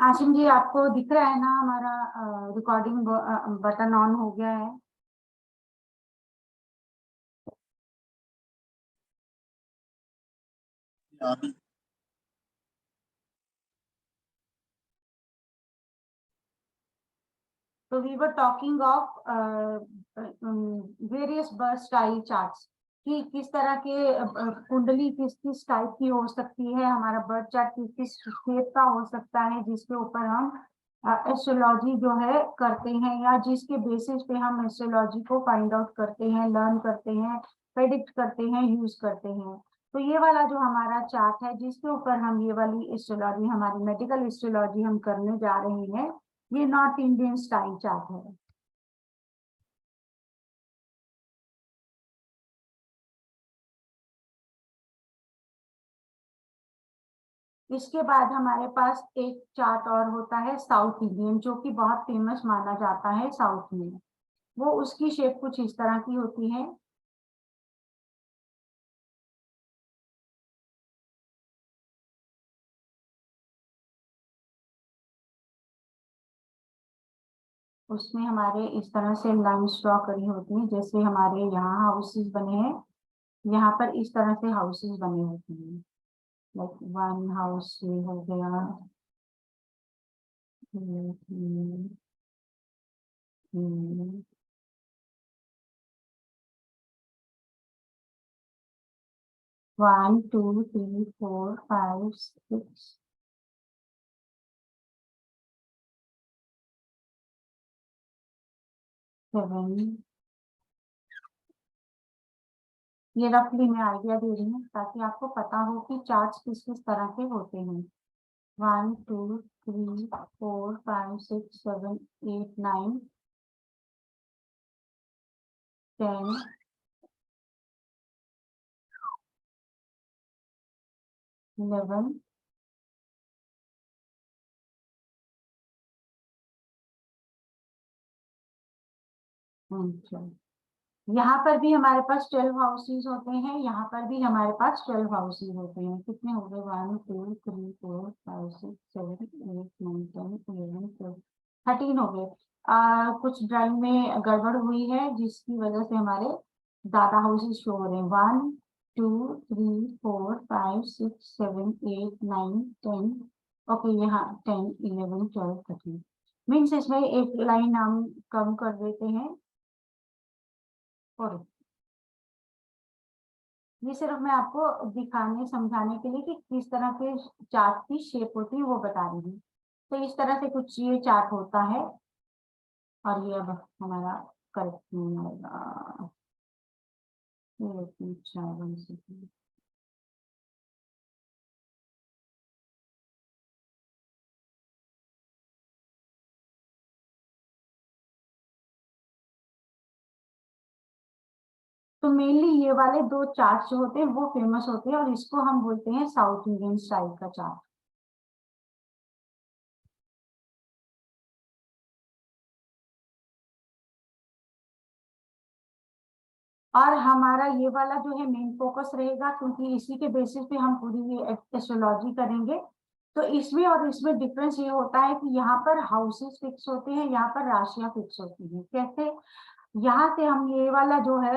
आशिम जी, आपको दिख रहा है ना हमारा रिकॉर्डिंग बटन ऑन हो गया है? तो we were talking of various birth style charts कि किस तरह के कुंडली किस किस टाइप की हो सकती है, हमारा बर्थ चार्ट किस किस शेप का हो सकता है, जिसके ऊपर हम एस्ट्रोलॉजी जो है करते हैं, या जिसके बेसिस पे हम एस्ट्रोलॉजी को फाइंड आउट करते हैं, लर्न करते हैं, प्रेडिक्ट करते हैं, यूज करते हैं। तो ये वाला जो हमारा चार्ट है जिसके ऊपर हम ये वाली एस्ट्रोलॉजी, हमारी मेडिकल एस्ट्रोलॉजी हम करने जा रहे हैं, ये नॉर्थ इंडियन स्टाइल चार्ट है। इसके बाद हमारे पास एक चार्ट और होता है साउथ इंडियन, जो कि बहुत फेमस माना जाता है साउथ में। वो उसकी शेप कुछ इस तरह की होती है। उसमें हमारे इस तरह से लाइंस ड्रॉ करी होती है, जैसे हमारे यहाँ हाउसेस बने हैं, यहाँ पर इस तरह से हाउसेस बने होते हैं। लाइक वन हाउस हो गया, 1 2 3 4 5 6 7। ये रफली मैं आइडिया दे रही हूँ ताकि आपको पता हो कि चार्ट्स किस किस तरह के होते हैं। 1 2 3 4 5 6 7 8 9 10 11। अच्छा, यहाँ पर भी हमारे पास 12 हाउसेज होते हैं, यहाँ पर भी हमारे पास 12 हाउसेज होते हैं। कितने हो गए? 1 2 3 4 5 6 7 8 9 10 11 12 13 हो गए। कुछ ड्राइंग में गड़बड़ हुई है जिसकी वजह से हमारे ज्यादा हाउसेज शो हो रहे हैं। 1 2 3 4 5 6 7 8 9 10। ओके, यहाँ 10 11 12 13 मीन्स इसमें एक लाइन हम कम कर देते हैं। और ये सिर्फ मैं आपको दिखाने समझाने के लिए कि किस तरह के चार्ट की शेप होती है वो बता रही हूँ। तो इस तरह से कुछ ये चार्ट होता है, और ये अब हमारा करेक्ट नहीं आएगा। तो मेनली ये वाले दो चार्ट जो होते हैं वो फेमस होते हैं, और इसको हम बोलते हैं साउथ इंडियन स्टाइल का चार्ट। और हमारा ये वाला जो है मेन फोकस रहेगा, क्योंकि इसी के बेसिस पे हम पूरी ये एस्ट्रोलॉजी करेंगे। तो इसमें और इसमें डिफरेंस ये होता है कि यहाँ पर हाउसेस फिक्स होते हैं, यहाँ पर राशियां फिक्स होती हैं। कैसे? यहाँ से हम ये वाला जो है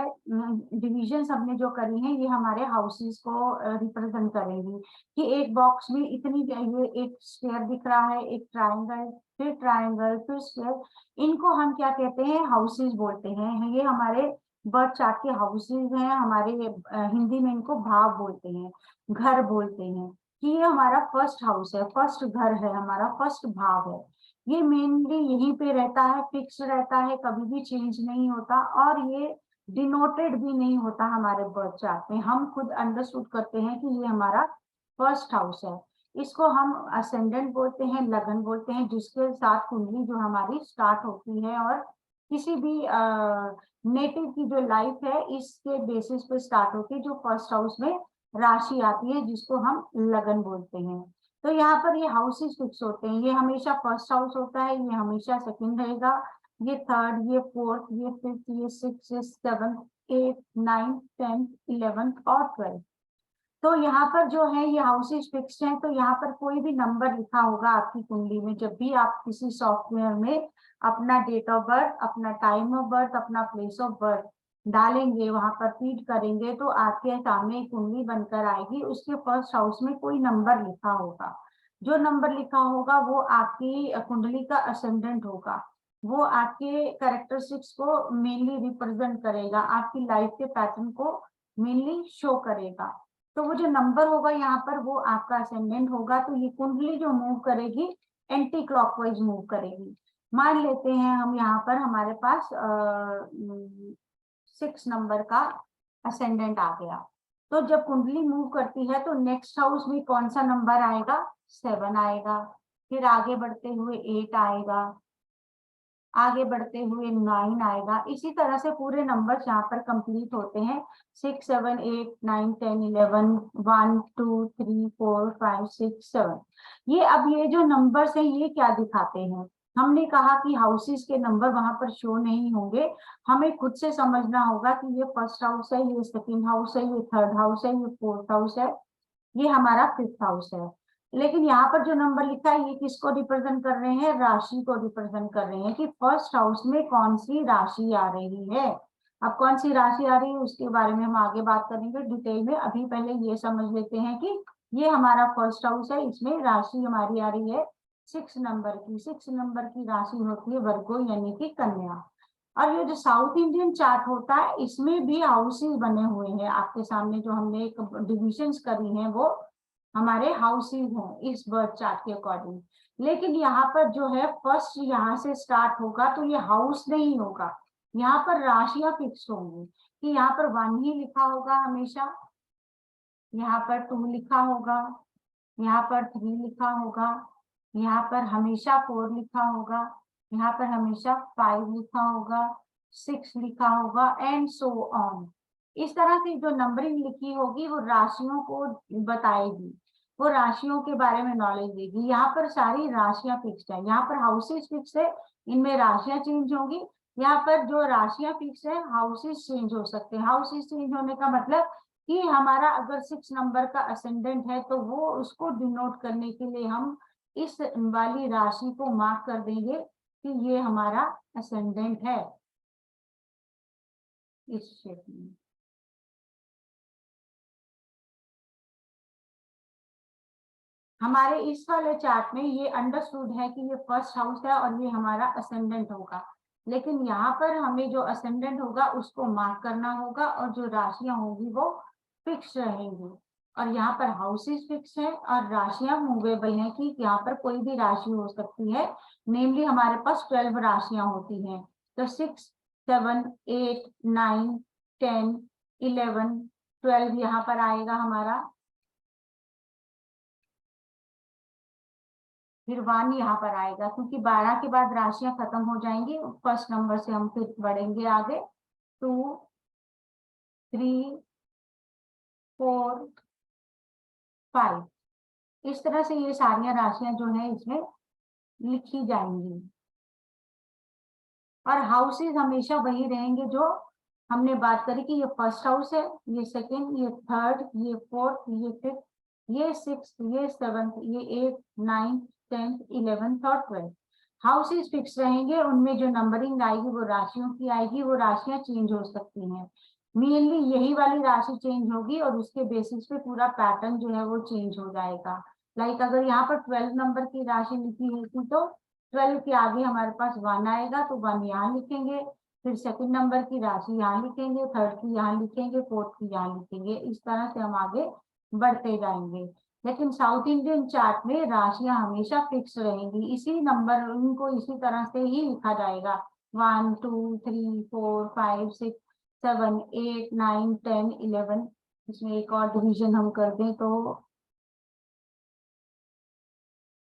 डिवीजन हमने जो करी है, ये हमारे हाउसेस को रिप्रेजेंट करेंगी कि एक बॉक्स में इतनी, ये एक स्क्वायर दिख रहा है, एक ट्रायंगल, फिर ट्रायंगल, फिर स्क्वायर। इनको हम क्या कहते हैं? हाउसेस बोलते हैं। ये हमारे बर्थ चार्ट के हाउसेस हैं। हमारे हिंदी में इनको भाव बोलते हैं, घर बोलते हैं। कि ये हमारा फर्स्ट हाउस है, फर्स्ट घर है, हमारा फर्स्ट भाव है। ये मेनली यहीं पे रहता है, फिक्स रहता है, कभी भी चेंज नहीं होता, और ये डिनोटेड भी नहीं होता हमारे बर्थ चार्ट में। हम खुद अंडरस्टूड करते हैं कि ये हमारा फर्स्ट हाउस है। इसको हम असेंडेंट बोलते हैं, लगन बोलते हैं, जिसके साथ कुंडली जो हमारी स्टार्ट होती है, और किसी भी नेटिव की जो लाइफ है इसके बेसिस पे स्टार्ट होती है, जो फर्स्ट हाउस में राशि आती है, जिसको हम लगन बोलते हैं। तो यहाँ पर ये हाउसेस फिक्स होते हैं। ये हमेशा फर्स्ट हाउस होता है, ये हमेशा सेकंड रहेगा, ये थर्ड, ये फोर्थ, ये फिफ्थ, ये सिक्स, ये seventh, eight, ninth, 10th, 11th और 12th। तो यहाँ पर जो है ये हाउसेस फिक्स्ड हैं, तो यहाँ पर कोई भी नंबर लिखा होगा आपकी कुंडली में, जब भी आप किसी सॉफ्टवेयर में अपना डेट ऑफ बर्थ, अपना टाइम ऑफ बर्थ, अपना प्लेस ऑफ बर्थ डालेंगे, वहां पर फीड करेंगे, तो आपके सामने एक कुंडली बनकर आएगी। उसके फर्स्ट हाउस में कोई नंबर लिखा होगा, जो नंबर लिखा होगा वो आपकी कुंडली का असेंडेंट होगा, वो आपके कैरेक्टरिस्टिक्स को मेनली रिप्रेजेंट करेगा, आपकी लाइफ के पैटर्न को मेनली शो करेगा। तो वो जो नंबर होगा यहाँ पर वो आपका असेंडेंट होगा। तो ये कुंडली जो मूव करेगी एंटी क्लॉकवाइज मूव करेगी। मान लेते हैं हम यहाँ पर हमारे पास 6 नंबर का असेंडेंट आ गया, तो जब कुंडली मूव करती है तो नेक्स्ट हाउस में कौन सा नंबर आएगा? 7 आएगा। फिर आगे बढ़ते हुए 8 आएगा, आगे बढ़ते हुए 9 आएगा। इसी तरह से पूरे नंबर यहाँ पर कंप्लीट होते हैं। 6 7 8 9 10 11 1 2 3 4 5 6 7। ये अब ये जो नंबर्स हैं ये क्या दिखाते हैं? हमने कहा कि हाउसेस के नंबर वहां पर शो नहीं होंगे, हमें खुद से समझना होगा कि ये फर्स्ट हाउस है, ये सेकंड हाउस है, ये थर्ड हाउस है, ये फोर्थ हाउस है, ये हमारा फिफ्थ हाउस है। लेकिन यहाँ पर जो नंबर लिखा है ये किसको रिप्रेजेंट कर रहे हैं? राशि को रिप्रेजेंट कर रहे हैं कि फर्स्ट हाउस में कौन सी राशि आ रही है। अब कौन सी राशि आ रही है उसके बारे में हम आगे बात करेंगे डिटेल में। अभी पहले ये समझ लेते हैं कि ये हमारा फर्स्ट हाउस है, इसमें राशि हमारी आ रही है 6 नंबर की। 6 नंबर की राशि होती है वर्गो यानी कि कन्या। और ये जो साउथ इंडियन चार्ट होता है इसमें भी हाउसेस बने हुए हैं आपके सामने, जो हमने एक डिविजन्स करी हैं वो हमारे हाउसेस हैं इस बर्थ चार्ट के अकॉर्डिंग। लेकिन यहाँ पर जो है फर्स्ट यहाँ से स्टार्ट होगा तो ये हाउस नहीं होगा, यहाँ पर राशियां फिक्स होंगी कि यहाँ पर 1 ही लिखा होगा हमेशा, यहाँ पर 2 लिखा होगा, यहाँ पर 3 लिखा होगा, यहाँ पर हमेशा 4 लिखा होगा, यहाँ पर हमेशा 5 लिखा होगा, 6 लिखा होगा एंड सो ऑन। इस तरह की जो नंबरिंग लिखी होगी वो राशियों को बताएगी, वो राशियों के बारे में नॉलेज देगी। यहाँ पर सारी राशियां फिक्स्ड है, यहाँ पर हाउसेस फिक्स है, इनमें राशियां चेंज होंगी। यहाँ पर जो राशियां फिक्स है हाउसेस चेंज हो सकते हैं। हाउसेस चेंज होने का मतलब कि हमारा अगर 6 नंबर का असेंडेंट है तो वो उसको डिनोट करने के लिए हम इस वाली राशि को मार्क कर देंगे कि ये हमारा असेंडेंट है, इस शेप में। हमारे इस वाले चार्ट में ये अंडरस्टूड है कि ये फर्स्ट हाउस है और ये हमारा असेंडेंट होगा, लेकिन यहाँ पर हमें जो असेंडेंट होगा उसको मार्क करना होगा और जो राशियां होंगी वो फिक्स रहेंगी। और यहाँ पर हाउसेस फिक्स है और राशियां मूवेबल हैं कि यहाँ पर कोई भी राशि हो सकती है। नेमली हमारे पास 12 राशियां होती हैं, तो 6 7 8 9 10 11 12 यहाँ पर आएगा हमारा। फिर 1 यहाँ पर आएगा क्योंकि 12 के बाद राशियां खत्म हो जाएंगी, फर्स्ट नंबर से हम फिर बढ़ेंगे आगे। 2 3 4 5 इस तरह से ये सारी राशियां जो है इसमें लिखी जाएंगी। और हाउसेस हमेशा वही रहेंगे जो हमने बात करी कि ये फर्स्ट हाउस है, ये सेकंड, ये थर्ड, ये फोर्थ, ये फिफ्थ, ये सिक्स, ये सेवंथ, ये 8 9 10 11 और 12 हाउसेस फिक्स रहेंगे। उनमें जो नंबरिंग आएगी वो राशियों की आएगी, वो राशियां चेंज हो सकती हैं। मेनली यही वाली राशि चेंज होगी और उसके बेसिस पे पूरा पैटर्न जो है वो चेंज हो जाएगा। लाइक अगर यहाँ पर 12 नंबर की राशि लिखी होती तो 12 के आगे हमारे पास 1 आएगा तो 1 यहाँ लिखेंगे, फिर सेकंड नंबर की राशि यहाँ लिखेंगे, थर्ड की यहाँ लिखेंगे, फोर्थ की यहाँ लिखेंगे। इस तरह से हम आगे बढ़ते जाएंगे। लेकिन साउथ इंडियन चार्ट में राशियां हमेशा फिक्स रहेंगी, इसी नंबर उनको इसी तरह से ही लिखा जाएगा। 1 2 3 4 5 6 7 8 9 10 11। इसमें एक और डिवीजन हम कर दें तो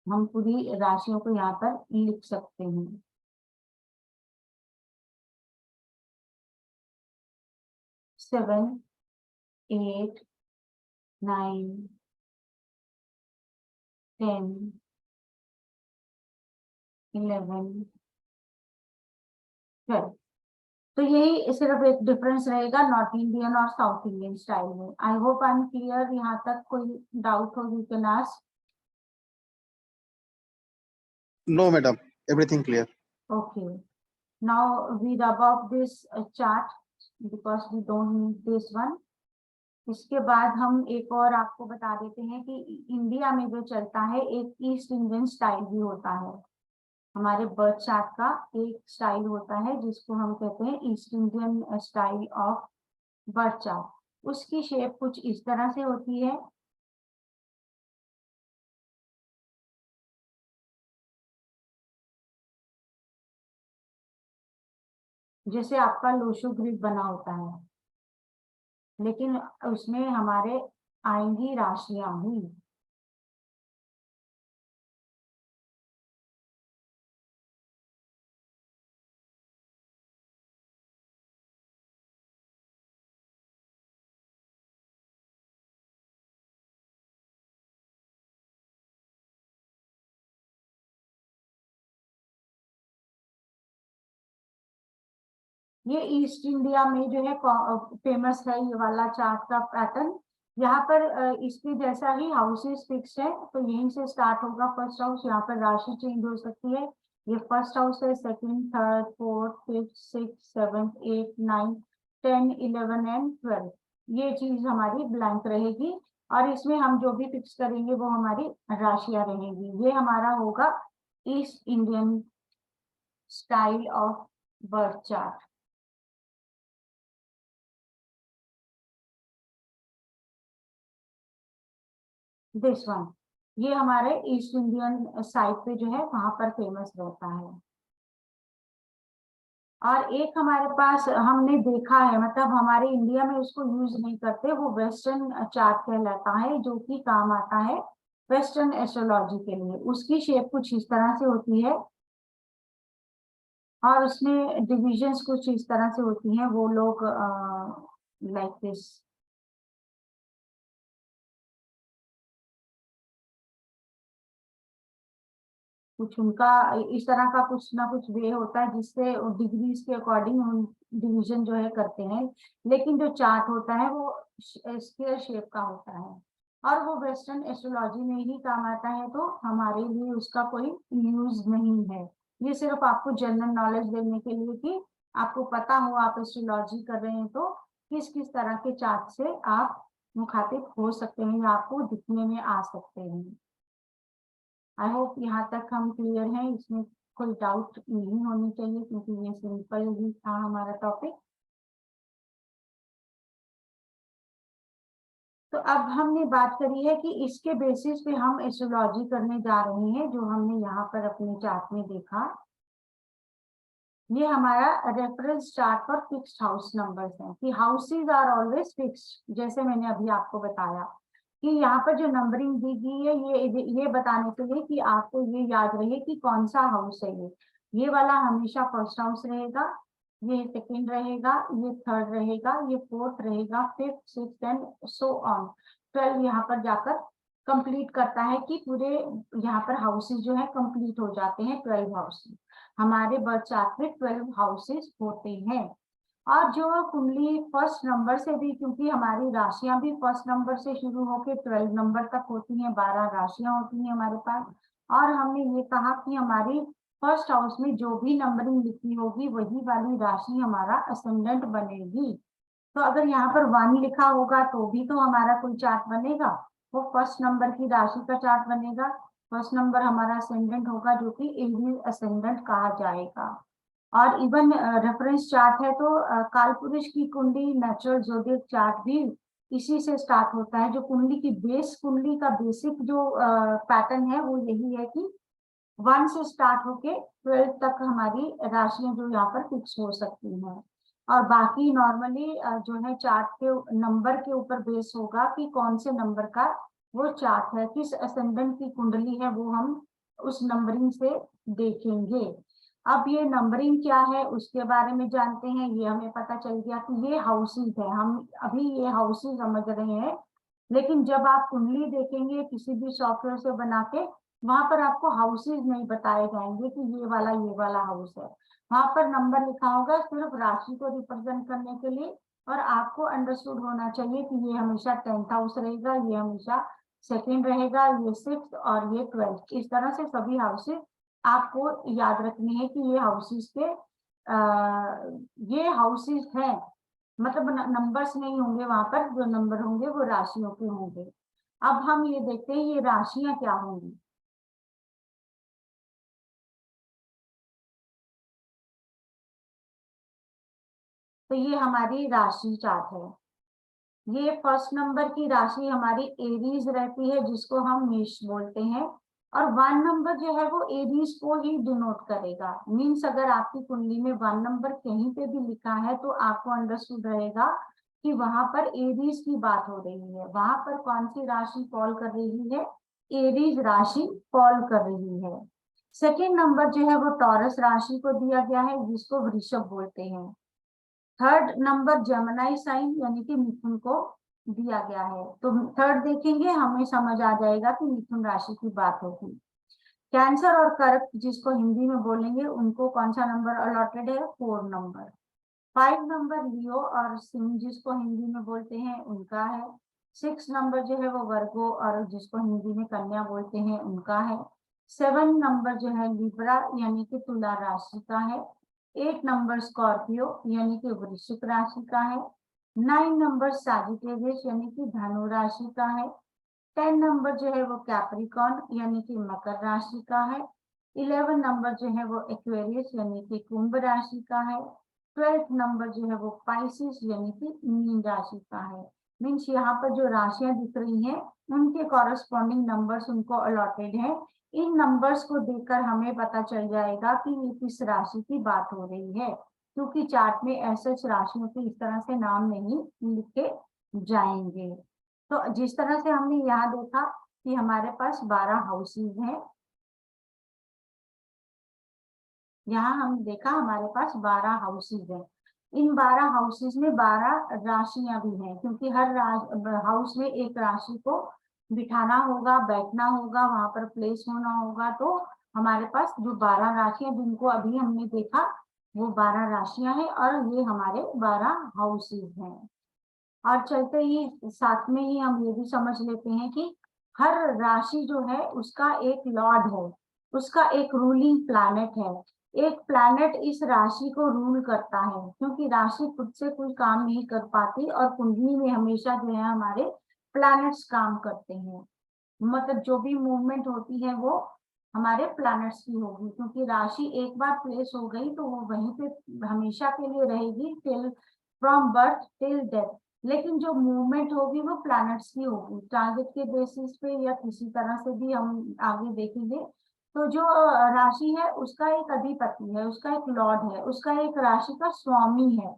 हम पूरी राशियों को यहाँ पर लिख सकते हैं। 7 8 9 10 11 12 तो यही सिर्फ एक डिफरेंस रहेगा नॉर्थ इंडियन और साउथ इंडियन स्टाइल में। I hope I am clear. यहाँ तक कोई डाउट हो you can ask. No, madam. Everything clear. Okay, now we rub off this chart because we don't need this one. इसके बाद हम एक और आपको बता देते हैं कि इंडिया में जो चलता है एक ईस्ट इंडियन स्टाइल भी होता है। हमारे बर्थ चार्ट का एक स्टाइल होता है जिसको हम कहते हैं east Indian style of birth chart. उसकी शेप कुछ इस तरह से होती है। जैसे आपका लोशो ग्रिड बना होता है, लेकिन उसमें हमारे आएंगी राशियां भी। ये ईस्ट इंडिया में जो है फेमस है ये वाला चार्ट का पैटर्न। यहाँ पर इसके जैसा ही हाउसेस फिक्स है, तो यहीं से स्टार्ट होगा फर्स्ट हाउस। यहाँ पर राशि चेंज हो सकती है। ये फर्स्ट हाउस है, second, third, fourth, fifth, six, seventh, eight, 9, 10, 11 and 12। ये चीज हमारी ब्लैंक रहेगी और इसमें हम जो भी फिक्स करेंगे वो हमारी राशियां रहेंगी। ये हमारा होगा east Indian style of birth chart. This one, ये हमारे ईस्ट इंडियन साइड पे जो है वहां पर फेमस रहता है। और एक हमारे पास हमने देखा है, मतलब हमारे इंडिया में उसको यूज नहीं करते, वो वेस्टर्न चार्ट कहलाता है जो कि काम आता है वेस्टर्न एस्ट्रोलॉजी के लिए। उसकी शेप कुछ इस तरह से होती है और उसमें डिविजन्स कुछ इस तरह से होती हैं। वो लोग लाइक दिस, कुछ उनका इस तरह का कुछ ना कुछ वे होता है जिससे डिग्रीज के अकॉर्डिंग हम डिवीजन जो है करते हैं। लेकिन जो चार्ट होता है वो स्क्वायर शेप का होता है और वो वेस्टर्न एस्ट्रोलॉजी में ही काम आता है, तो हमारे लिए उसका कोई यूज नहीं है। ये सिर्फ आपको जनरल नॉलेज देने के लिए कि आपको पता हो आप एस्ट्रोलॉजी कर रहे हैं तो किस किस तरह के चार्ट से आप मुखातिब हो सकते हैं या आपको दिखने में आ सकते हैं। आई होप यहाँ तक हम क्लियर हैं, इसमें कोई डाउट नहीं होनी चाहिए क्योंकि ये सिंपल ही था हमारा टॉपिक। तो अब हमने बात करी है कि इसके बेसिस पे हम एस्ट्रोलॉजी करने जा रहे हैं। जो हमने यहाँ पर अपने चार्ट में देखा, ये हमारा reference chart for fixed house numbers हैं कि हाउसेज आर ऑलवेज फिक्स्ड। जैसे मैंने अभी आपको बताया कि यहाँ पर जो नंबरिंग दी गई है ये बताने के लिए कि आपको ये याद रहे कि कौन सा हाउस है। ये वाला हमेशा फर्स्ट हाउस रहेगा, ये सेकंड रहेगा, ये थर्ड रहेगा, ये फोर्थ रहेगा, fifth, sixth and so on. 12 यहाँ पर जाकर कंप्लीट करता है कि पूरे यहाँ पर हाउसेज जो है कंप्लीट हो जाते हैं। 12 हाउसेज हमारे बर्थ चार्ट में 12 हाउसेज होते हैं। और जो कुंडली फर्स्ट नंबर से भी, क्योंकि हमारी राशियां भी फर्स्ट नंबर से शुरू होकर 12 नंबर तक होती हैं, 12 राशियां होती हैं हमारे पास। और हमने ये कहा कि हमारी फर्स्ट हाउस में जो भी नंबरिंग लिखी होगी वही वाली राशि हमारा असेंडेंट बनेगी। तो अगर यहाँ पर 1 लिखा होगा तो भी तो हमारा कोई चार्ट बनेगा, वो फर्स्ट नंबर की राशि का चार्ट बनेगा। फर्स्ट नंबर हमारा असेंडेंट होगा जो कि एरियल असेंडेंट कहा जाएगा। और इवन रेफरेंस चार्ट है तो कालपुरुष की कुंडली नेचुरल जोडिक चार्ट भी इसी से स्टार्ट होता है। जो कुंडली की बेस, कुंडली का बेसिक जो पैटर्न है वो यही है कि 1 से स्टार्ट होके 12 तक हमारी राशियां जो यहाँ पर फिक्स हो सकती हैं। और बाकी नॉर्मली जो है चार्ट के नंबर के ऊपर बेस होगा कि कौन से नंबर का वो चार्ट है, किस असेंडेंट की कुंडली है, वो हम उस नंबरिंग से देखेंगे। अब ये नंबरिंग क्या है उसके बारे में जानते हैं। ये हमें पता चल गया कि ये हाउसेज है, हम अभी ये हाउसेज समझ रहे हैं। लेकिन जब आप कुंडली देखेंगे किसी भी सॉफ्टवेयर से बना के वहां पर आपको हाउसेज नहीं बताए जाएंगे कि ये वाला हाउस है। वहां पर नंबर लिखा होगा सिर्फ राशि को रिप्रेजेंट करने के लिए, और आपको अंडरस्टूड होना चाहिए कि ये हमेशा 10th हाउस रहेगा, ये हमेशा सेकंड रहेगा, ये 6th और ये 12th। इस तरह से सभी हाउसेज आपको याद रखनी है कि ये हाउसेज के ये हाउसेज हैं, मतलब नंबर्स नहीं होंगे वहां पर, जो नंबर होंगे वो राशियों के होंगे। अब हम ये देखते हैं ये राशियां क्या होंगी। तो ये हमारी राशि चार्ट है। ये फर्स्ट नंबर की राशि हमारी एरीज रहती है, जिसको हम मेष बोलते हैं, और 1 नंबर जो है वो एरीज को ही डिनोट करेगा। मीन्स अगर आपकी कुंडली में 1 नंबर कहीं पे भी लिखा है तो आपको अंडरस्टूड रहेगा कि वहां पर एरीज की बात हो रही है। वहां पर कौन सी राशि फॉल कर रही है? एरीज राशि फॉल कर रही है। सेकेंड नंबर जो है वो टॉरस राशि को दिया गया है, जिसको वृषभ बोलते हैं। थर्ड नंबर जेमिनी साइन यानी कि मिथुन को दिया गया है। तो थर्ड देखेंगे हमें समझ आ जाएगा कि मिथुन राशि की बात होगी। कैंसर और कर्क जिसको हिंदी में बोलेंगे उनको कौन सा नंबर अलॉटेड है? 4 नंबर। 5 नंबर लियो और सिंह जिसको हिंदी में बोलते हैं उनका है। 6 नंबर जो है वो वर्गो और जिसको हिंदी में कन्या बोलते हैं उनका है। 7 नंबर जो है लिब्रा यानी कि तुला राशि का है। 8 नंबर स्कॉर्पियो यानी कि वृश्चिक राशि का है। 9 नंबर सैजिटेरियस यानी कि धनु राशि का है। 10 नंबर जो है वो कैप्रिकॉन यानी कि मकर राशि का है। 11 नंबर जो है वो एक्वेरियस यानी कि कुंभ राशि का है। 12th नंबर जो है वो पाइसिस यानी कि मीन राशि का है। मीन्स यहाँ पर जो राशियां दिख रही हैं उनके कॉरेस्पॉन्डिंग नंबर्स उनको अलॉटेड है। इन नंबर्स को देखकर हमें पता चल जाएगा कि ये किस राशि की बात हो रही है, क्योंकि चार्ट में ऐसे राशियों के इस तरह से नाम नहीं लिखे जाएंगे। तो जिस तरह से हमने यहाँ देखा कि हमारे पास 12 हाउसेज हैं, यहाँ हम देखा हमारे पास 12 हाउसेज हैं। इन 12 हाउसेज में 12 राशियां भी हैं, क्योंकि हर हाउस में एक राशि को बिठाना होगा, बैठना होगा, वहां पर प्लेस होना होगा। तो हमारे पास जो 12 राशियां जिनको अभी हमने देखा वो 12 राशियां हैं, और ये हमारे 12 हाउसेज हैं। और चलते ही साथ में ही हम ये भी समझ लेते हैं कि हर राशि जो है उसका एक लॉर्ड है, उसका एक रूलिंग प्लैनेट है। एक प्लैनेट इस राशि को रूल करता है, क्योंकि राशि खुद से कोई काम नहीं कर पाती, और कुंडली में हमेशा जो है हमारे प्लैनेट्स काम करते हैं। मतलब जो भी मूवमेंट होती है वो हमारे प्लैनेट्स की होगी, क्योंकि राशि एक बार प्लेस हो गई तो वो वहीं पे हमेशा के लिए रहेगी, till from birth till death. लेकिन जो मूवमेंट होगी वो प्लैनेट्स की होगी, ट्रांजिट के बेसिस पे या किसी तरह से भी हम आगे देखेंगे। तो जो राशि है उसका एक अधिपति है, उसका एक लॉर्ड है, उसका एक राशि का स्वामी है।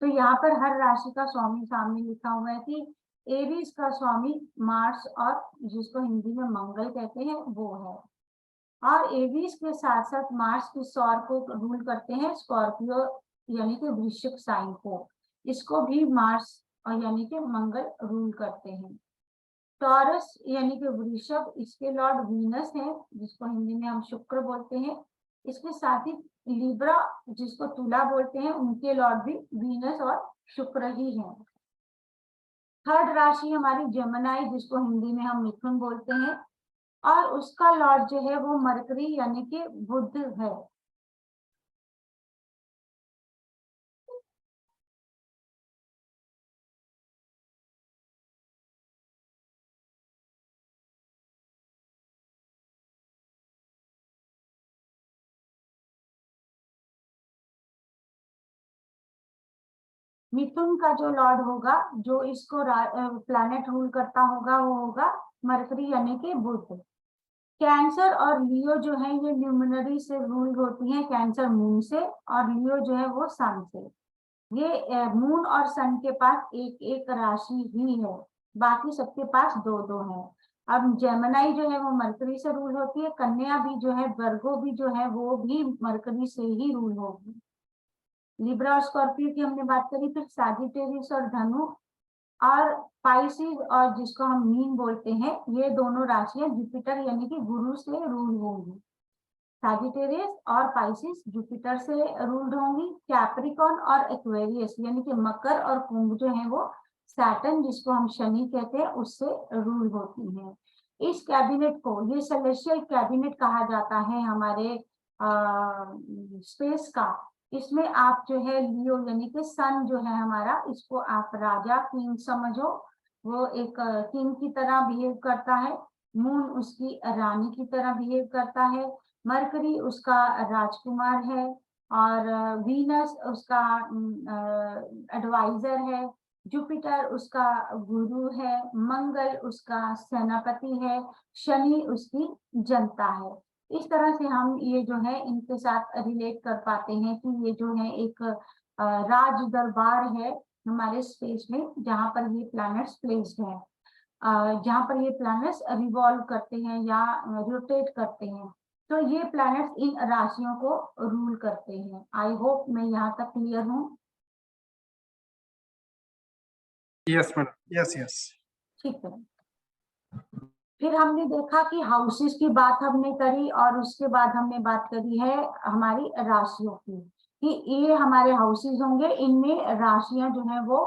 तो यहाँ पर हर राशि का स्वामी सामने लिखा हुआ है कि एरीज का स्वामी मार्स और जिसको हिंदी में मंगल कहते हैं वो है। और एरीज के साथ साथ मार्स किस सौर को रूल करते हैं? स्कॉर्पियो यानी कि वृश्चिक साइन को, इसको भी मार्स और यानी कि मंगल रूल करते हैं। टॉरस यानी कि वृषभ, इसके लॉर्ड वीनस है, जिसको हिंदी में हम शुक्र बोलते हैं। इसके साथ ही लिब्रा जिसको तुला बोलते हैं, उनके लॉर्ड भी वीनस और शुक्र ही हैं। थर्ड राशि हमारी जेमिनी जिसको हिंदी में हम मिथुन बोलते हैं, और उसका लॉर्ड जो है वो मरकरी यानी कि बुध है। मिथुन का जो लॉर्ड होगा, जो इसको प्लैनेट रूल करता होगा, वो होगा मरकरी यानी कि बुध। कैंसर और लियो जो है ये ल्यूमिनरी से रूल होती है, कैंसर मून से और लियो जो है वो सन से। ये मून और सन के पास एक एक राशि ही है, बाकी सबके पास दो दो है। अब जेमिनी जो है वो मरकरी से रूल होती है, कन्या भी जो है, वर्गो भी जो है वो भी मरकरी से ही रूल होगी। लिब्रा और स्कॉर्पियो की हमने बात करी। फिर सैजिटेरियस और धनु, और पाइसिस और जिसको हम मीन बोलते हैं, ये दोनों राशियां जुपिटर यानी कि गुरु से रूल होंगी। सैजिटेरियस और पाइसिस जुपिटर से रूल्ड होंगी। कैप्रिकॉर्न और एक्वेरियस यानी कि मकर और कुंभ जो है वो सैटर्न जिसको हम शनि कहते हैं उससे रूल होती हैं। इस कैबिनेट को ये सेलेस्टियल कैबिनेट कहा जाता है हमारे स्पेस का। इसमें आप जो है लियो यानी कि सन जो है हमारा, इसको आप राजा किंग समझो, वो एक किंग की तरह बिहेव करता है। मून उसकी रानी की तरह बिहेव करता है। मरकरी उसका राजकुमार है और वीनस उसका एडवाइजर है। जुपिटर उसका गुरु है। मंगल उसका सेनापति है। शनि उसकी जनता है। इस तरह से हम ये जो है इनके साथ रिलेट कर पाते हैं कि ये जो है एक राज दरबार है हमारे स्पेस में, जहां पर ये प्लैनेट्स प्लेस्ड है, जहां पर ये प्लैनेट्स रिवॉल्व करते हैं या रोटेट करते हैं। तो ये प्लैनेट्स इन राशियों को रूल करते हैं। आई होप मैं यहाँ तक क्लियर हूँ। Yes, madam. Yes. ठीक है। फिर हमने देखा कि हाउसेस की बात हमने करी और उसके बाद हमने बात करी है हमारी राशियों की, कि ये हमारे हाउसेस होंगे, इनमें राशियां जो है वो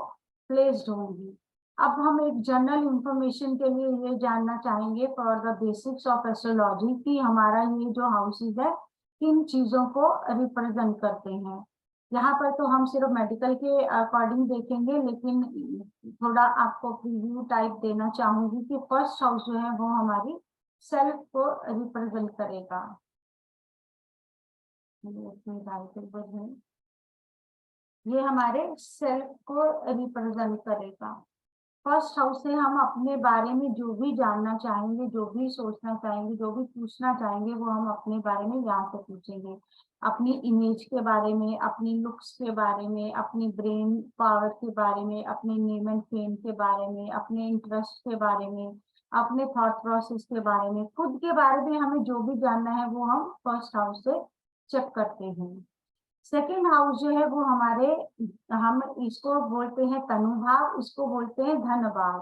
प्लेस्ड होंगी। अब हम एक जनरल इंफॉर्मेशन के लिए ये जानना चाहेंगे for the basics of astrology कि हमारा ये जो हाउसेस है किन चीजों को रिप्रेजेंट करते हैं। यहाँ पर तो हम सिर्फ मेडिकल के अकॉर्डिंग देखेंगे, लेकिन थोड़ा आपको प्रीव्यू टाइप देना चाहूंगी कि फर्स्ट हाउस जो है वो हमारी सेल्फ को रिप्रेजेंट करेगा। ये हमारे सेल्फ को रिप्रेजेंट करेगा। फर्स्ट हाउस से हम अपने बारे में जो भी जानना चाहेंगे, जो भी सोचना चाहेंगे, जो भी पूछना चाहेंगे, वो हम अपने बारे में यहाँ से पूछेंगे। अपनी इमेज के बारे में, अपनी लुक्स के बारे में, अपनी ब्रेन पावर के बारे में, अपने नेम एंड फेम के बारे में, अपने इंटरेस्ट के बारे में, अपने थॉट प्रोसेस के बारे में, खुद के बारे में हमें जो भी जानना है वो हम फर्स्ट हाउस से चेक करते हैं। सेकेंड हाउस जो है वो हमारे, हम इसको बोलते हैं तनु भाव, इसको बोलते हैं धन भाव।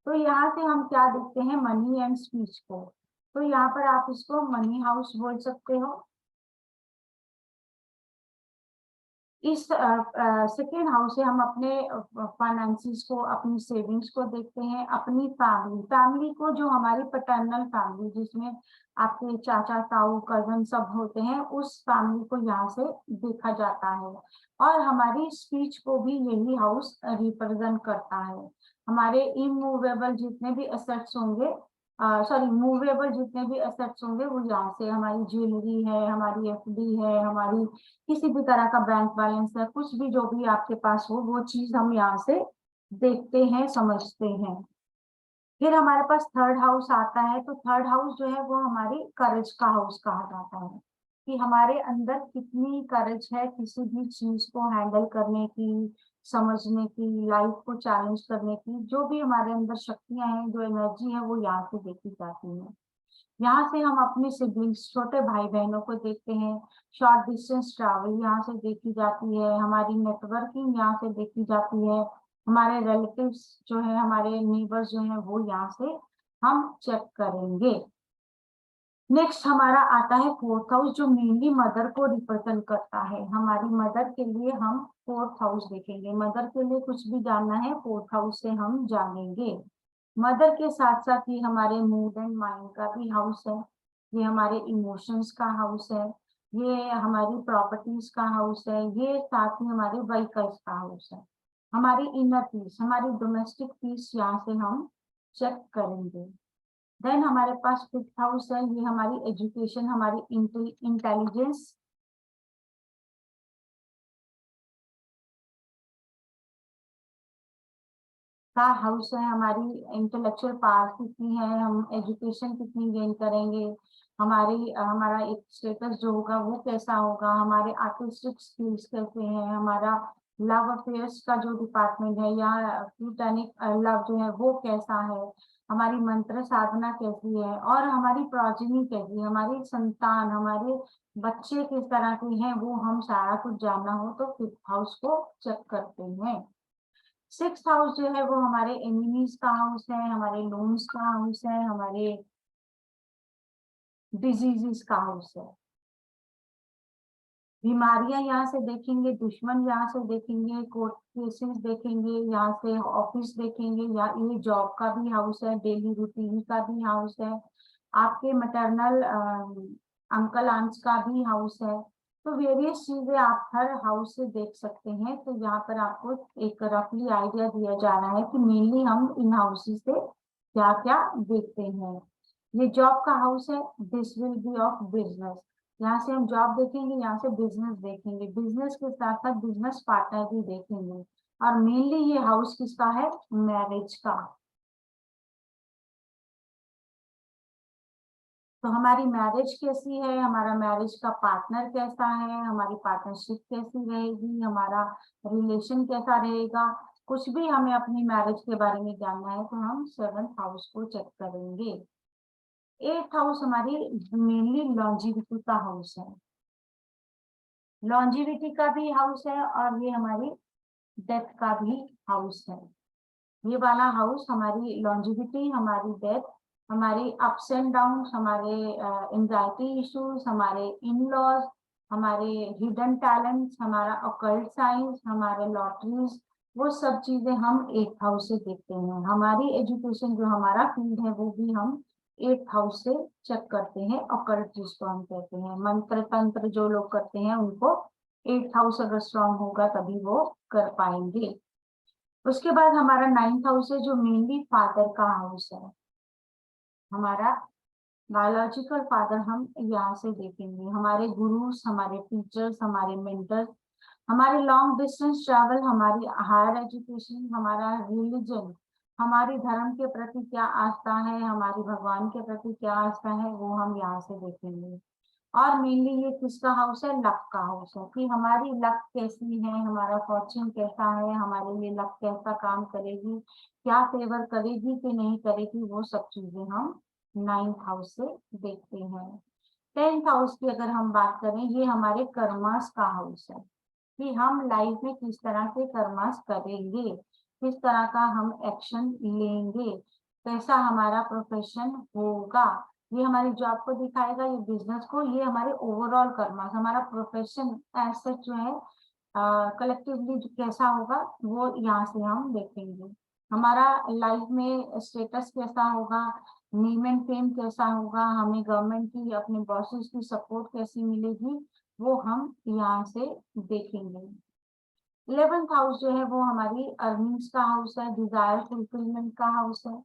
तो यहाँ से हम क्या देखते हैं, मनी एंड स्पीच को। तो यहाँ पर आप इसको मनी हाउस बोल सकते हो। इस सेकेंड हाउस से हम अपने फाइनेंसिस को, अपनी सेविंग्स को देखते हैं। अपनी फैमिली को, जो हमारी पैटर्नल फैमिली जिसमें आपके चाचा ताऊ कजन सब होते हैं, उस फैमिली को यहाँ से देखा जाता है। और हमारी स्पीच को भी यही हाउस रिप्रेजेंट करता है। हमारे इमूवेबल जितने भी एसेट्स होंगे, सॉरी मूवेबल जितने भी एसेट्स होंगे वो यहाँ से, हमारी ज्वेलरी है, हमारी एफडी है, हमारी किसी भी तरह का बैंक बैलेंस है, कुछ भी जो भी आपके पास हो वो चीज हम यहाँ से देखते हैं, समझते हैं। फिर हमारे पास थर्ड हाउस आता है। तो थर्ड हाउस जो है वो हमारी करेज का हाउस कहा जाता है, कि हमारे अंदर कितनी करेज है किसी भी चीज को हैंडल करने की, समझने की, लाइफ को चैलेंज करने की। जो भी हमारे अंदर शक्तियां हैं, जो एनर्जी है, वो यहाँ से देखी जाती है। यहाँ से हम अपने सिबलिंग्स, छोटे भाई बहनों को देखते हैं। शॉर्ट डिस्टेंस ट्रैवल यहाँ से देखी जाती है। हमारी नेटवर्किंग यहाँ से देखी जाती है। हमारे रिलेटिव्स जो है, हमारे नेबर्स जो है, वो यहाँ से हम चेक करेंगे। नेक्स्ट हमारा आता है फोर्थ हाउस, जो मेनली मदर को रिप्रेजेंट करता है। हमारी मदर के लिए हम फोर्थ हाउस देखेंगे। मदर के लिए कुछ भी जानना है, फोर्थ हाउस से हम जानेंगे। मदर के साथ साथ ये हमारे मूड एंड माइंड का भी हाउस है। ये हमारे इमोशंस का हाउस है। ये हमारी प्रॉपर्टीज का हाउस है। ये साथ ही हमारे व्हीकल्स का हाउस है। हमारी इनर पीस, हमारी डोमेस्टिक पीस यहाँ से हम चेक करेंगे। देन हमारे पास फिफ्थ हाउस है। ये हमारी एजुकेशन, हमारी इंटेलिजेंस का हाउस है। हमारी इंटेलेक्चुअल पावर कितनी है, हम एजुकेशन कितनी गेन करेंगे, हमारा एक स्टेटस जो होगा वो कैसा होगा, हमारे आर्टिस्टिक स्किल्स कैसे हैं, हमारा लव अफेयर्स का जो डिपार्टमेंट है या प्लूटनिक लव जो है वो कैसा है, हमारी मंत्र साधना कैसी है, और हमारी प्रोजेनी कैसी है, हमारी संतान, हमारे बच्चे किस तरह के हैं, वो हम सारा कुछ जानना हो तो फिफ्थ हाउस को चेक करते हैं। 6th हाउस जो है वो हमारे एनिमीज का हाउस है, हमारे लोन्स का हाउस है, हमारे डिजीजेस का हाउस है। बीमारियां यहाँ से देखेंगे, दुश्मन यहाँ से देखेंगे, कोर्ट केसेस देखेंगे, यहाँ से ऑफिस देखेंगे, या ये जॉब का भी हाउस है, डेली रूटीन का भी हाउस है, आपके मैटरनल अंकल आंट्स का भी हाउस है। तो वेरियस चीजें आप हर हाउस से देख सकते हैं। तो यहाँ पर आपको एक रफली आइडिया दिया जा रहा है कि मेनली हम इन हाउसेस से क्या क्या देखते हैं। ये जॉब का हाउस है, this will be of business. यहाँ से हम जॉब देखेंगे, यहाँ से बिजनेस देखेंगे, बिजनेस के साथ साथ बिजनेस पार्टनर भी देखेंगे। और मेनली ये हाउस किसका है? मैरिज का। तो हमारी मैरिज कैसी है, हमारा मैरिज का पार्टनर कैसा है, हमारी पार्टनरशिप कैसी रहेगी, हमारा रिलेशन कैसा रहेगा, कुछ भी हमें अपनी मैरिज के बारे में जानना है तो हम 7th हाउस को चेक करेंगे। 8th हाउस हमारी मेनली लॉन्जिविटी का हाउस है, लॉन्जिविटी का भी हाउस है, और ये हमारी डेथ का भी हाउस है। ये वाला हाउस हमारी लॉन्जिविटी, हमारी डेथ, हमारी अप्स एंड डाउन, हमारे एंजाइटी इश्यूज, हमारे इन लॉज, हमारे हिडन टैलेंट्स, हमारा ऑकल्ट साइंस, हमारे लॉटरीज, वो सब चीजें हम 8th हाउस से देखते हैं। हमारी एजुकेशन जो हमारा फील्ड है वो भी हम 8th हाउस से चेक करते हैं। ऑकल्ट जिसको हम कहते हैं, मंत्र तंत्र जो लोग करते हैं उनको 8th हाउस अगर स्ट्रांग होगा तभी वो कर पाएंगे। उसके बाद हमारा 9th हाउस है जो मेनली फादर का हाउस है। हमारा बायोलॉजिकल फादर हम यहाँ से देखेंगे, हमारे गुरुस, हमारे टीचर्स, हमारे मेंटर्स, हमारे लॉन्ग डिस्टेंस ट्रैवल, हमारी हायर एजुकेशन, हमारा रिलीजन, हमारी धर्म के प्रति क्या आस्था है, हमारी भगवान के प्रति क्या आस्था है, वो हम यहाँ से देखेंगे। और मेनली ये किसका हाउस है? लक का हाउस है, कि हमारी लक कैसी है, हमारा फॉर्च्यून कैसा है, हमारे लिए लक कैसा काम करेगी, क्या फेवर करेगी कि नहीं करेगी, वो सब चीजें हम 9th हाउस से देखते हैं। 10th हाउस की अगर हम बात करें, ये हमारे कर्मास का हाउस है, कि हम लाइफ में किस तरह के कर्मास करेंगे, किस तरह का हम एक्शन लेंगे, कैसा हमारा प्रोफेशन होगा। ये हमारी जॉब को दिखाएगा, ये बिजनेस को, ये हमारे ओवरऑल कर्मास, हमारा प्रोफेशन एज सच जो है कलेक्टिवली कैसा होगा वो यहाँ से हम देखेंगे। हमारा लाइफ में स्टेटस कैसा होगा, नेम एंड फेम कैसा होगा, हमें गवर्नमेंट की, अपने बॉसेस की सपोर्ट कैसी मिलेगी, वो हम यहाँ से देखेंगे। 11th हाउस जो है वो हमारी अर्निंग्स का हाउस है, डिजायर फुलफिलमेंट का हाउस है,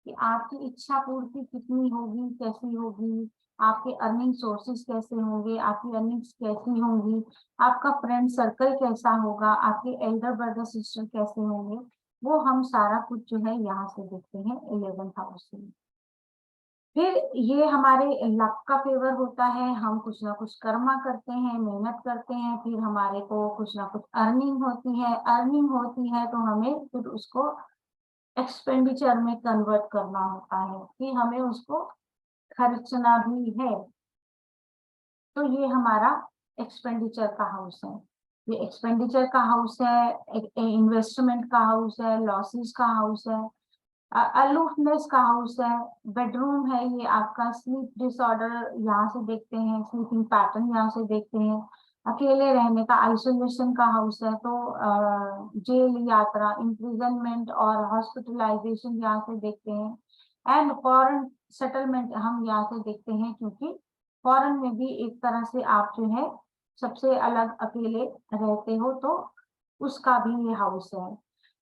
कि आपकी इच्छा पूर्ति कितनी होगी, कैसी होगी, आपके अर्निंग सोर्सेस कैसे होंगे, आपकी अर्निंग्स कैसी होंगी, आपका फ्रेंड सर्कल कैसा होगा, आपके एल्डर ब्रदर सिस्टर कैसे होंगे, वो हम सारा कुछ जो है यहाँ से देखते हैं 11th हाउस से। फिर ये हमारे लक का फेवर होता है, हम कुछ ना कुछ कर्मा करते हैं, मेहनत करते हैं, फिर हमारे को कुछ ना कुछ अर्निंग होती है, अर्निंग होती है तो हमें फिर उसको एक्सपेंडिचर में कन्वर्ट करना होता है, कि हमें उसको खर्चना भी है। तो ये हमारा एक्सपेंडिचर का हाउस है, ये एक्सपेंडिचर का हाउस है, इन्वेस्टमेंट का हाउस है, लॉसेस का हाउस है, अलूफनेस का हाउस है, बेडरूम है, ये आपका स्लीप डिसऑर्डर यहाँ से देखते हैं, स्लीपिंग पैटर्न यहाँ से देखते हैं, अकेले रहने का आइसोलेशन का हाउस है, तो जेल यात्रा, इम्प्रिजनमेंट और हॉस्पिटलाइजेशन यहाँ से देखते हैं। एंड फॉरेन सेटलमेंट हम यहाँ से देखते हैं, क्योंकि फॉरेन में भी एक तरह से आप जो है सबसे अलग अकेले रहते हो, तो उसका भी ये हाउस है।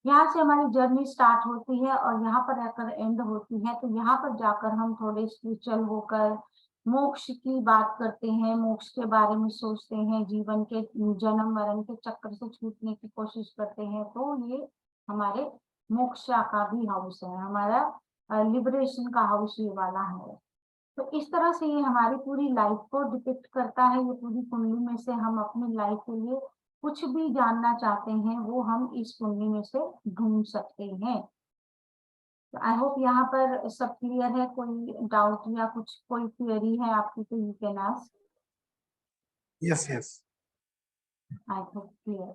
यहाँ से हमारी जर्नी स्टार्ट होती है और यहाँ पर आकर एंड होती है, तो यहाँ पर जाकर हम थोड़े स्पिरिचुअल होकर मोक्ष की बात करते हैं, मोक्ष के बारे में सोचते हैं, जीवन के जन्म मरण के चक्र से छूटने की कोशिश करते हैं, तो ये हमारे मोक्षा का भी हाउस है, हमारा लिबरेशन का हाउस ये वाला है। तो इस तरह से ये हमारी पूरी लाइफ को डिपिक्ट करता है। ये पूरी कुंडली में से हम अपनी लाइफ के लिए कुछ भी जानना चाहते हैं वो हम इस कुंडली में से ढूंढ सकते हैं। तो आई होप यहाँ पर सब क्लियर है, कोई डाउट या कुछ कोई क्वेरी है आपकी तो you can ask. Yes, yes. I hope clear.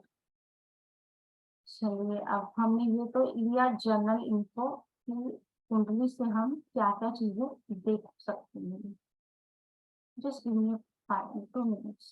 चलिए, अब हमने ये तो लिया जनरल इन्फो कि कुंडली से हम क्या क्या चीजें देख सकते हैं। Just give me 2 minutes।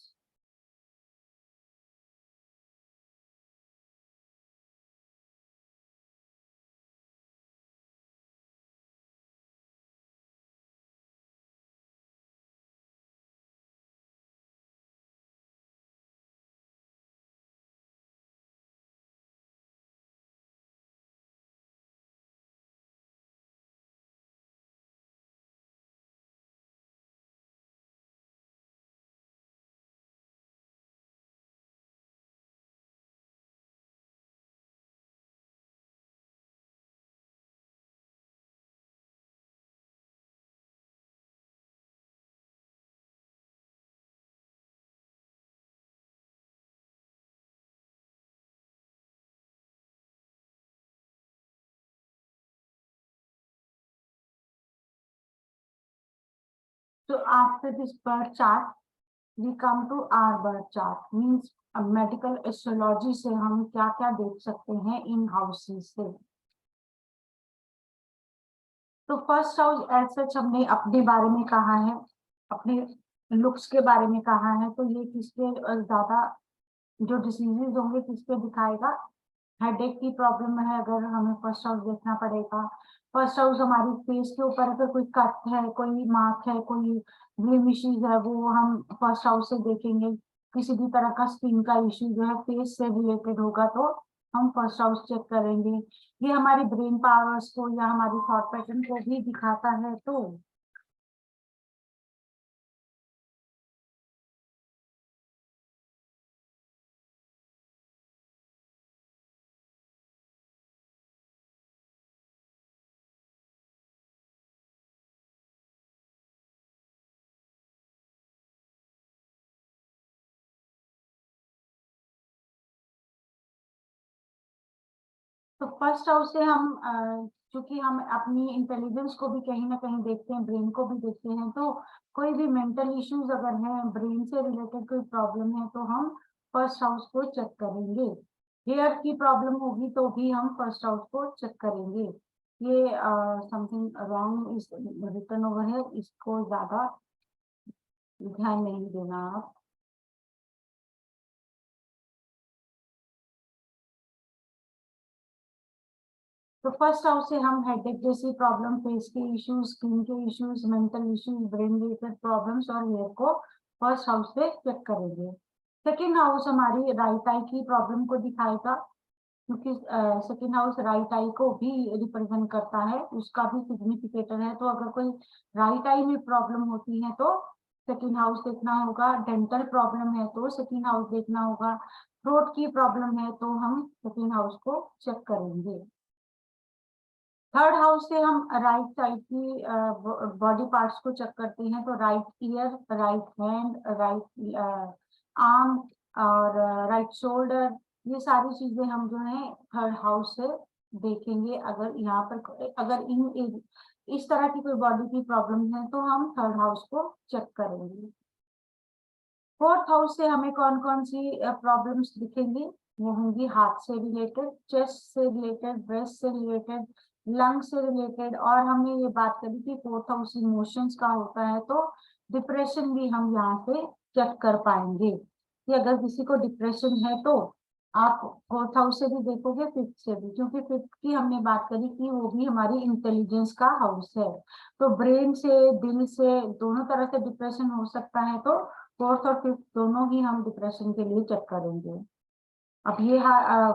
So after this birth chart, we come to our birth chart, means medical astrology से हम क्या क्या देख सकते हैं इन हाउसेस से। तो फर्स्ट हाउस एज सच हमने अपने बारे में कहा है, अपने लुक्स के बारे में कहा है, तो ये किसके ज्यादा जो डिसीजेज होंगे किसके दिखाएगा। हेडेक की प्रॉब्लम है अगर हमें फर्स्ट हाउस देखना पड़ेगा। फर्स्ट हाउस हमारी फेस के ऊपर अगर कोई कट है, कोई मार्क है, कोई ब्लेमिशेस है, वो हम फर्स्ट हाउस से देखेंगे। किसी भी तरह का स्किन का इश्यू जो है फेस से रिलेटेड होगा तो हम फर्स्ट हाउस चेक करेंगे। ये हमारी ब्रेन पावर्स को या हमारी थॉट पैटर्न को भी दिखाता है। तो फर्स्ट हाउस से हम क्योंकि हम अपनी इंटेलिजेंस को भी कहीं ना कहीं देखते हैं, ब्रेन को भी देखते हैं, तो कोई भी मेंटल इश्यूज अगर हैं, ब्रेन से रिलेटेड कोई प्रॉब्लम है तो हम फर्स्ट हाउस को चेक करेंगे। हेयर की प्रॉब्लम होगी तो भी हम फर्स्ट हाउस को चेक करेंगे। ये something wrong is written over है, इसको ज्यादा ध्यान नहीं देना आप। तो फर्स्ट हाउस से हम हेडेक जैसी प्रॉब्लम, फेस के इश्यूज, स्किन के issues, mental issues, brain related problems और हेयर को फर्स्ट हाउस से चेक करेंगे। सेकेंड हाउस हमारी राइट आई की प्रॉब्लम को दिखाएगा, क्योंकि सेकेंड हाउस राइट आई को भी रिप्रेजेंट करता है, उसका भी सिग्निफिकेटर है। तो अगर कोई राइट आई में प्रॉब्लम होती है तो सेकेंड हाउस देखना होगा। डेंटल प्रॉब्लम है तो सेकेंड हाउस देखना होगा। थ्रोट की प्रॉब्लम है तो हम सेकेंड हाउस को चेक करेंगे। थर्ड हाउस से हम राइट साइड की बॉडी पार्ट्स को चेक करते हैं। तो right year, right hand, right arm और राइट शोल्डर, ये सारी चीजें हम जो है थर्ड हाउस से देखेंगे। अगर यहाँ पर अगर इस तरह की कोई बॉडी की प्रॉब्लम है तो हम थर्ड हाउस को चेक करेंगे। फोर्थ हाउस से हमें कौन कौन सी प्रॉब्लम्स दिखेंगी, वो होंगी हार्ट से रिलेटेड, चेस्ट से रिलेटेड, ब्रेस्ट से रिलेटेड, लंग से रिलेटेड। और हमने ये बात करी कि फोर्थ हाउस इमोशंस का होता है, तो डिप्रेशन भी हम यहाँ से चेक कर पाएंगे कि अगर किसी को डिप्रेशन है तो आप फोर्थ हाउस से भी देखोगे, फिफ्थ से भी, क्योंकि फिफ्थ की हमने बात करी कि वो भी हमारी इंटेलिजेंस का हाउस है। तो ब्रेन से, दिल से, दोनों तरह से डिप्रेशन हो सकता है, तो फोर्थ और फिफ्थ दोनों ही हम डिप्रेशन के लिए चेक करेंगे। अब ये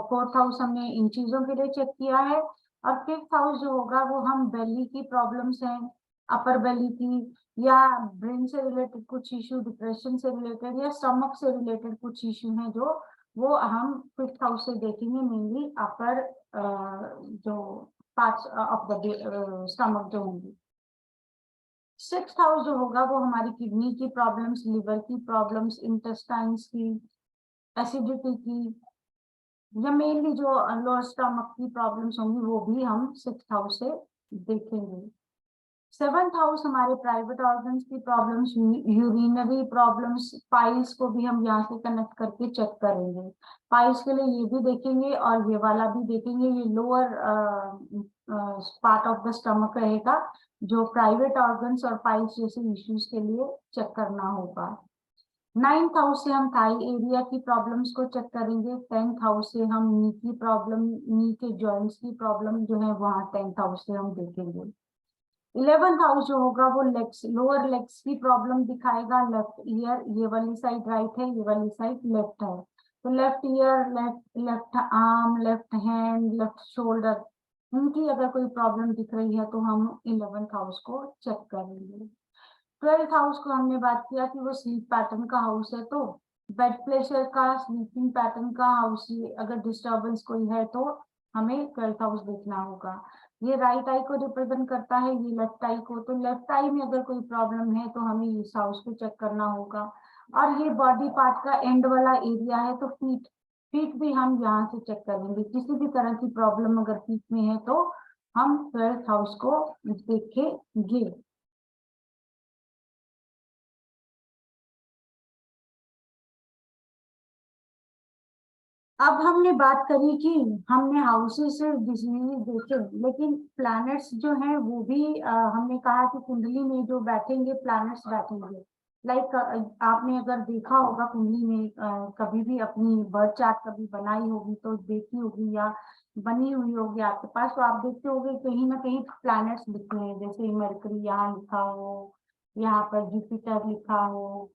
फोर्थ हाउस हमने इन चीजों के लिए चेक किया है। और फिफ्थ हाउस जो होगा वो हम बेली की प्रॉब्लम्स हैं, अपर बेली की, या ब्रेन से रिलेटेड कुछ इश्यू, डिप्रेशन से रिलेटेड, या स्टमक से रिलेटेड कुछ इश्यू हैं जो वो हम फिफ्थ हाउस से देखेंगे। मेनली अपर जो पार्ट्स ऑफ द स्टमक जो होंगी। सिक्स्थ हाउस जो होगा वो हमारी किडनी की प्रॉब्लम्स, लिवर की प्रॉब्लम्स, इंटेस्टाइन्स की, एसिडिटी की, या मेनली जो लोअर स्टमक की प्रॉब्लम्स होंगी वो भी हम सिक्स्थ हाउस से देखेंगे। 7th हाउस हमारे प्राइवेट ऑर्गन्स की प्रॉब्लम्स, यूरिनरी प्रॉब्लम्स, पाइल्स को भी हम यहाँ से कनेक्ट करके चेक करेंगे। पाइल्स के लिए ये भी देखेंगे और ये वाला भी देखेंगे। ये lower part of the stomach रहेगा जो प्राइवेट ऑर्गन्स और पाइल्स जैसे इश्यूज के लिए चेक करना होगा। 9th हाउस से हम थाई एरिया की प्रॉब्लम्स को चेक करेंगे। 10th हाउस से हम नी की प्रॉब्लम, नी के जॉइंट्स की प्रॉब्लम जो है वहाँ 10th हाउस से हम देखेंगे। 11th हाउस जो होगा वो लेग्स, लोअर लेग्स की प्रॉब्लम दिखाएगा। लेफ्ट ईयर, ये वाली साइड राइट है, ये वाली साइड लेफ्ट है। तो left ear, left arm, left hand, left shoulder, उनकी अगर कोई प्रॉब्लम दिख रही है तो हम 11th हाउस को चेक करेंगे। 12th हाउस को हमने बात किया कि वो स्लीप पैटर्न का हाउस है, तो बेड प्रेशर का, स्लीपिंग पैटर्न का हाउस, अगर डिस्टर्बेंस कोई है तो हमें 12th हाउस देखना होगा। ये राइट आई को रिप्रेजेंट करता है, ये लेफ्ट आई को, तो लेफ्ट आई में अगर कोई प्रॉब्लम है तो हमें इस हाउस को चेक करना होगा। और ये बॉडी पार्ट का एंड वाला एरिया है, तो फीट, फीट भी हम यहाँ से चेक करेंगे। किसी भी तरह की प्रॉब्लम अगर फीट में है तो हम 12th हाउस को देखेंगे। अब हमने बात करी कि हमने हाउसेस से डिजीज देखे, लेकिन प्लैनेट्स जो हैं वो भी हमने कहा कि कुंडली में जो बैठेंगे प्लैनेट्स बैठेंगे। लाइक आपने अगर देखा होगा कुंडली में कभी भी अपनी बर्थ चार्ट कभी बनाई होगी तो देखी होगी या बनी हुई होगी आपके पास, तो आप देखते होंगे कहीं ना कहीं प्लैनेट्स लिखे हैं, जैसे मरकरी यहाँ लिखा हो, यहाँ पर जुपिटर लिखा हो,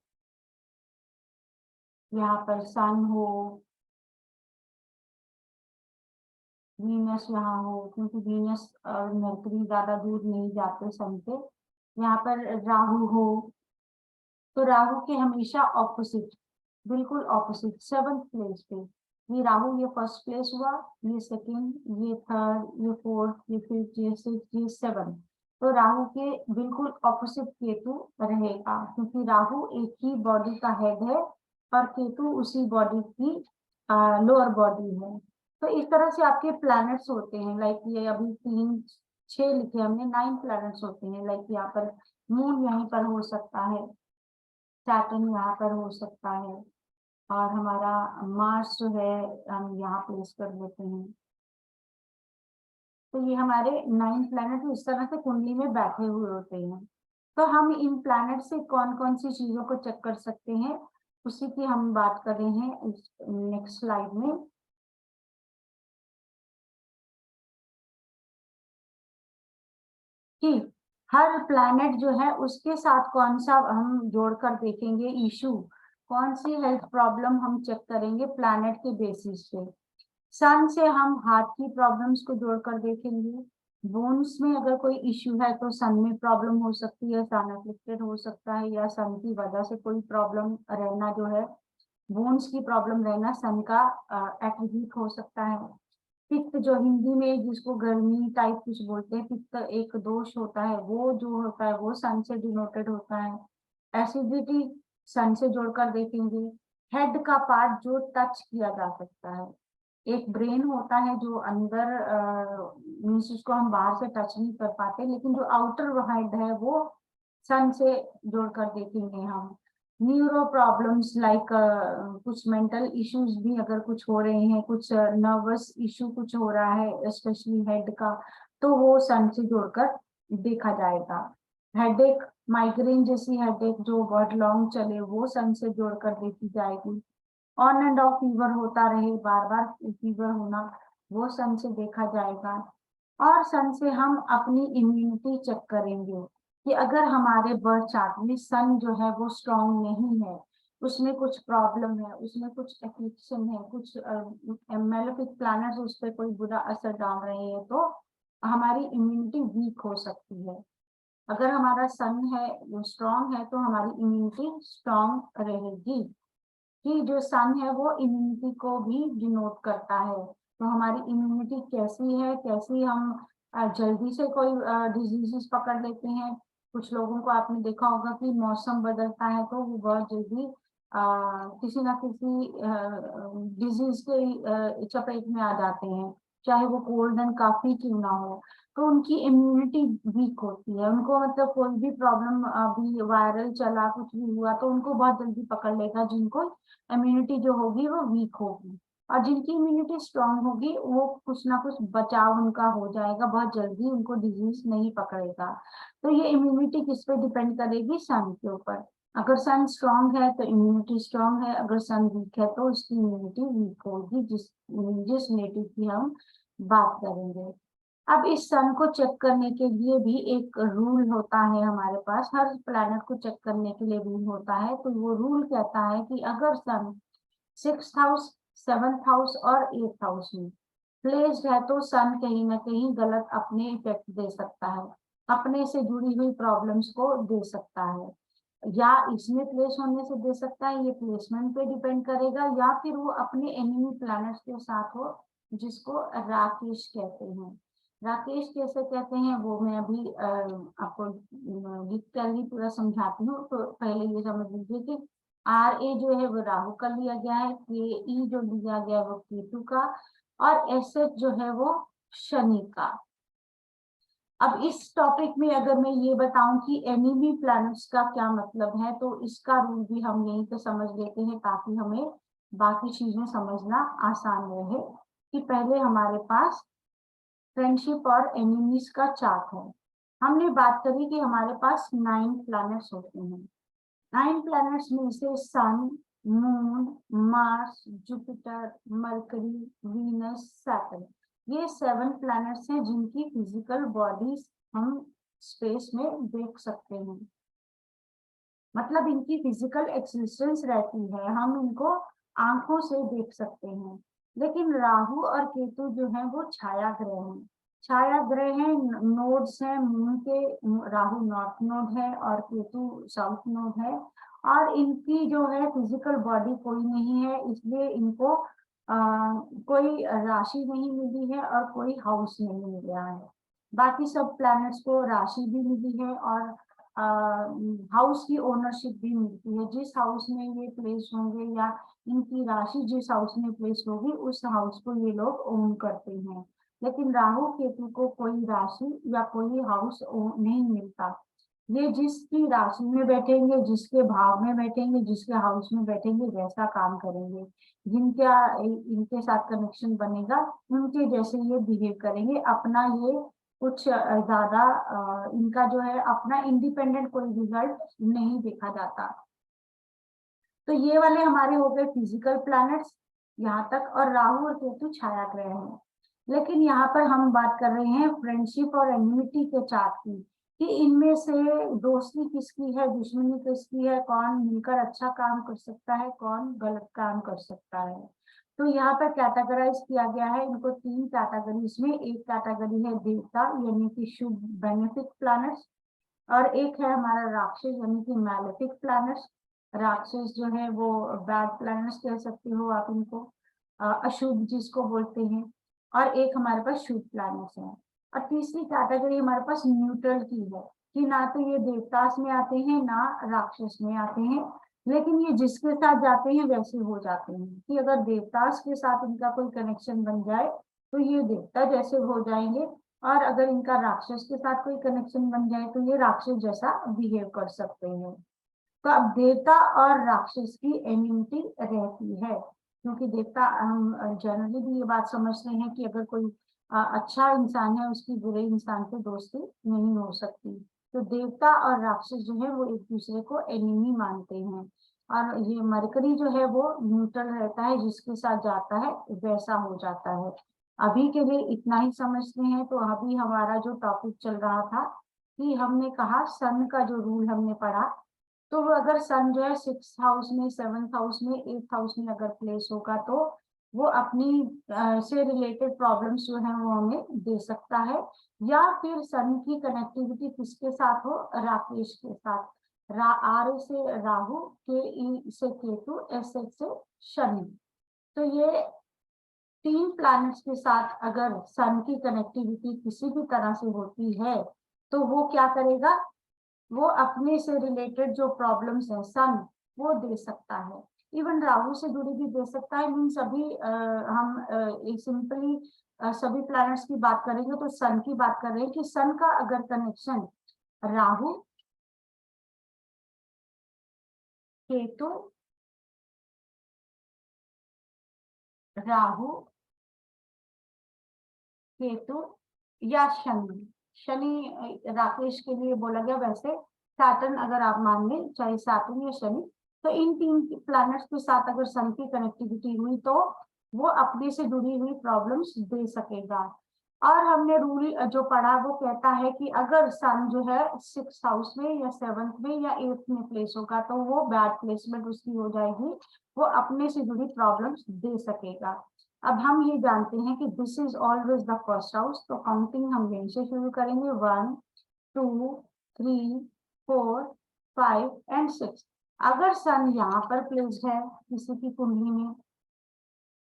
यहाँ पर सन हो, वीनस यहाँ हो, क्योंकि वीनस और मरकरी ज्यादा दूर नहीं जाते सन से। यहाँ पर राहु हो, तो राहु के हमेशा ऑपोजिट, बिल्कुल ऑपोजिट 7th प्लेस पे। ये राहु, ये फर्स्ट प्लेस हुआ, ये सेकंड, ये थर्ड, ये फोर्थ, ये फिफ्थ, ये सिक्स, ये 7th। तो राहु के बिल्कुल ऑपोजिट केतु रहेगा, क्योंकि राहु एक ही बॉडी का हेड है और केतु उसी बॉडी की लोअर बॉडी है। तो इस तरह से आपके प्लैनेट्स होते हैं। लाइक ये अभी 6 लिखे हमने, 9 प्लैनेट्स होते हैं। लाइक यहाँ पर मून यहीं पर हो सकता है, सैटर्न यहाँ पर हो सकता है, और हमारा मार्स जो है हम यहाँ प्लेस कर देते हैं। तो ये हमारे 9 प्लैनेट इस तरह से कुंडली में बैठे हुए होते हैं। तो हम इन प्लैनेट से कौन कौन सी चीजों को चेक कर सकते हैं, उसी की हम बात कर रहे हैं इस नेक्स्ट स्लाइड में। कि हर प्लैनेट जो है उसके साथ कौन सा हम जोड़कर देखेंगे इशू, कौन सी हेल्थ प्रॉब्लम हम चेक करेंगे प्लैनेट के बेसिस पे। सन से हम हार्ट की प्रॉब्लम्स को जोड़कर देखेंगे। बोन्स में अगर कोई इश्यू है तो सन में प्रॉब्लम हो सकती है, सन अफेक्टेड हो सकता है, या सन की वजह से कोई प्रॉब्लम रहना जो है, बोन्स की प्रॉब्लम रहना सन का एट्रीब्यूट हो सकता है। पित्त जो हिंदी में जिसको गर्मी टाइप कुछ बोलते हैं, पित्त एक दोष होता है, वो जो होता है वो सन से डिनोटेड होता है। एसिडिटी सन से जोड़कर देखेंगे। हेड का पार्ट जो टच किया जा सकता है, एक ब्रेन होता है जो अंदर मीन्स उसको हम बाहर से टच नहीं कर पाते, लेकिन जो आउटर हेड है वो सन से जोड़कर देखेंगे हम। न्यूरो प्रॉब्लम्स लाइक कुछ मेंटल इश्यूज भी अगर कुछ हो रहे हैं, कुछ नर्वस इश्यू कुछ हो रहा है स्पेशली हेड का, तो वो सन से जोड़कर देखा जाएगा। हेडेक, माइग्रेन जैसी हेडेक जो बहुत लॉन्ग चले, वो सन से जोड़कर देखी जाएगी। ऑन एंड ऑफ फीवर होता रहे, बार बार फीवर होना, वो सन से देखा जाएगा। और सन से हम अपनी इम्यूनिटी चेक करेंगे कि अगर हमारे बर्थ चार्ट में सन जो है वो स्ट्रांग नहीं है, उसमें कुछ प्रॉब्लम है, उसमें कुछ एफिक्शन है, कुछ मेलेफिक प्लैनेट्स उस पर कोई बुरा असर डाल रहे हैं, तो हमारी इम्यूनिटी वीक हो सकती है। अगर हमारा सन है वो स्ट्रांग है तो हमारी इम्यूनिटी स्ट्रांग रहेगी। कि जो सन है वो इम्यूनिटी को भी डिनोट करता है। तो हमारी इम्यूनिटी कैसी है, कैसी हम जल्दी से कोई डिजीजेस पकड़ लेते हैं। कुछ लोगों को आपने देखा होगा कि मौसम बदलता है तो वो बहुत जल्दी किसी ना किसी डिजीज के चपेट में आ जाते हैं। चाहे वो कोल्ड एंड काफी क्यों ना हो, तो उनकी इम्यूनिटी वीक होती है। उनको मतलब कोई भी प्रॉब्लम, अभी वायरल चला, कुछ भी हुआ, तो उनको बहुत जल्दी पकड़ लेगा। जिनको इम्यूनिटी जो होगी वो वीक होगी, और जिनकी इम्यूनिटी स्ट्रांग होगी वो कुछ ना कुछ बचाव उनका हो जाएगा, बहुत जल्दी उनको डिजीज नहीं पकड़ेगा। तो ये इम्यूनिटी किस पे डिपेंड करेगी? सन के ऊपर। अगर सन स्ट्रांग है तो इम्यूनिटी स्ट्रांग है, अगर सन वीक है तो उसकी इम्यूनिटी वीक होगी, जिस रिलेटिव की हम बात करेंगे। अब इस सन को चेक करने के लिए भी एक रूल होता है हमारे पास, हर प्लैनेट को चेक करने के लिए रूल होता है। तो वो रूल कहता है कि अगर सन 6th हाउस, 7th हाउस और 8th हाउस में प्लेस्ड है तो सन कहीं ना कहीं गलत अपने इफेक्ट दे सकता है, अपने से जुड़ी हुई प्रॉब्लम्स को दे सकता है, या इसमें प्लेस होने से दे सकता है, ये प्लेसमेंट पे डिपेंड करेगा, या फिर वो अपने एनिमी प्लैनेट्स के साथ हो, जिसको राकेश कहते हैं। राकेश कैसे कहते हैं वो मैं अभी आपको लिख कर ही पूरा समझाती हूँ। तो पहले ये समझ लीजिए कि RA जो है वो राहु का लिया गया है, KE जो लिया गया है वो केतु का, और SH जो है वो शनि का। अब इस टॉपिक में अगर मैं ये बताऊं कि एनिमी प्लैनेट्स का क्या मतलब है, तो इसका रूल भी हम यहीं पे समझ लेते हैं, ताकि हमें बाकी चीजें समझना आसान रहे। कि पहले हमारे पास फ्रेंडशिप और एनिमीज का चार्ट है। हमने बात करी कि हमारे पास 9 प्लैनेट्स होते हैं। 9 प्लैनेट्स में से sun, moon, Mars, Jupiter, Mercury, Venus, Saturn, ये 7 प्लैनेट्स हैं जिनकी फिजिकल बॉडीज हम स्पेस में देख सकते हैं। मतलब इनकी फिजिकल एक्सिस्टेंस रहती है, हम इनको आंखों से देख सकते हैं। लेकिन राहु और केतु जो है वो छाया ग्रह हैं। छाया ग्रह हैं, नोड्स हैं मून के। राहु नॉर्थ नोड है और केतु साउथ नोड है, और इनकी जो है फिजिकल बॉडी कोई नहीं है, इसलिए इनको कोई राशि नहीं मिली है और कोई हाउस नहीं मिला है। बाकी सब प्लैनेट्स को राशि भी मिली है और हाउस की ओनरशिप भी मिलती है। जिस हाउस में ये प्लेस होंगे या इनकी राशि जिस हाउस में प्लेस होगी उस हाउस को ये लोग ओन करते हैं। लेकिन राहु केतु को कोई राशि या कोई हाउस नहीं मिलता। ये जिसकी राशि में बैठेंगे, जिसके भाव में बैठेंगे, जिसके हाउस में बैठेंगे, वैसा काम करेंगे। जिनका इनके साथ कनेक्शन बनेगा उनके जैसे ये बिहेव करेंगे। अपना ये कुछ ज्यादा इनका जो है अपना इंडिपेंडेंट कोई रिजल्ट नहीं देखा जाता। तो ये वाले हमारे हो गए फिजिकल प्लैनेट्स यहाँ तक, और राहु और केतु छाया ग्रह हैं। लेकिन यहाँ पर हम बात कर रहे हैं फ्रेंडशिप और एनिमिटी के चार्ट की, कि इनमें से दोस्ती किसकी है, दुश्मनी किसकी है, कौन मिलकर अच्छा काम कर सकता है, कौन गलत काम कर सकता है। तो यहाँ पर कैटेगराइज किया गया है इनको 3 कैटेगरीज में। एक कैटेगरी है देवता यानी कि शुभ बेनिफिक प्लैनेट्स, और एक है हमारा राक्षस यानी कि मैलेफिक प्लैनेट्स। राक्षस जो है वो बैड प्लैनेट्स कह सकते हो आप इनको, अशुभ जिसको बोलते हैं। और एक हमारे पास शुभ प्लैनेट्स है। और तीसरी कैटेगरी हमारे पास न्यूट्रल की है, कि ना तो ये देवतास में आते हैं ना राक्षस में आते हैं, लेकिन ये जिसके साथ जाते हैं वैसे हो जाते हैं। कि अगर देवतास के साथ इनका कोई कनेक्शन बन जाए तो ये देवता जैसे हो जाएंगे, और अगर इनका राक्षस के साथ कोई कनेक्शन बन जाए तो ये राक्षस जैसा बिहेव कर सकते हैं। तो अब देवता और राक्षस की एनिमिटी रहती है, क्योंकि देवता हम जनरली भी ये बात समझते हैं कि अगर कोई अच्छा इंसान है उसकी बुरे इंसान से दोस्ती नहीं हो सकती। तो देवता और राक्षस जो है वो एक दूसरे को एनिमी मानते हैं। और ये मरकरी जो है वो न्यूट्रल रहता है, जिसके साथ जाता है वैसा हो जाता है। अभी के लिए इतना ही समझते हैं। तो अभी हमारा जो टॉपिक चल रहा था कि हमने कहा सन का जो रूल हमने पढ़ा, तो वो अगर सन जो है 6th हाउस में, 7th हाउस में, 8th हाउस में अगर प्लेस होगा तो वो अपनी से रिलेटेड प्रॉब्लम्स जो है वो हमें दे सकता है। या फिर सन की कनेक्टिविटी किसके साथ हो? राकेश के साथ। आर से राहु, के ई से केतु, एस से शनि। तो ये 3 प्लैनेट्स के साथ अगर सन की कनेक्टिविटी किसी भी तरह से होती है तो वो क्या करेगा? वो अपने से रिलेटेड जो प्रॉब्लम्स है सन वो दे सकता है। इवन राहु से जुड़ी भी दे सकता है। मीन्स अभी हम सिंपली सभी प्लैनेट्स की बात करेंगे तो सन की बात कर रहे हैं कि सन का अगर कनेक्शन राहु, केतु, राहु, केतु या शनि, शनि राकेश के लिए बोला गया, वैसे सैटर्न अगर आप मान लें, चाहे सैटर्न या शनि, तो इन 3 प्लैनेट्स के साथ अगर सन की कनेक्टिविटी हुई तो वो अपने से जुड़ी हुई प्रॉब्लम्स दे सकेगा। और हमने रूल जो पढ़ा वो कहता है कि अगर सन जो है 6th हाउस में या 7th में या 8th में प्लेस होगा तो वो बैड प्लेसमेंट उसकी हो जाएगी, वो अपने से जुड़ी प्रॉब्लम्स दे सकेगा। अब हम ये जानते हैं कि this is always the first house, तो काउंटिंग हम यहीं से शुरू करेंगे, 1 2 3 4 5 एंड 6। अगर सन यहाँ पर प्लेस्ड है किसी की कुंडली में,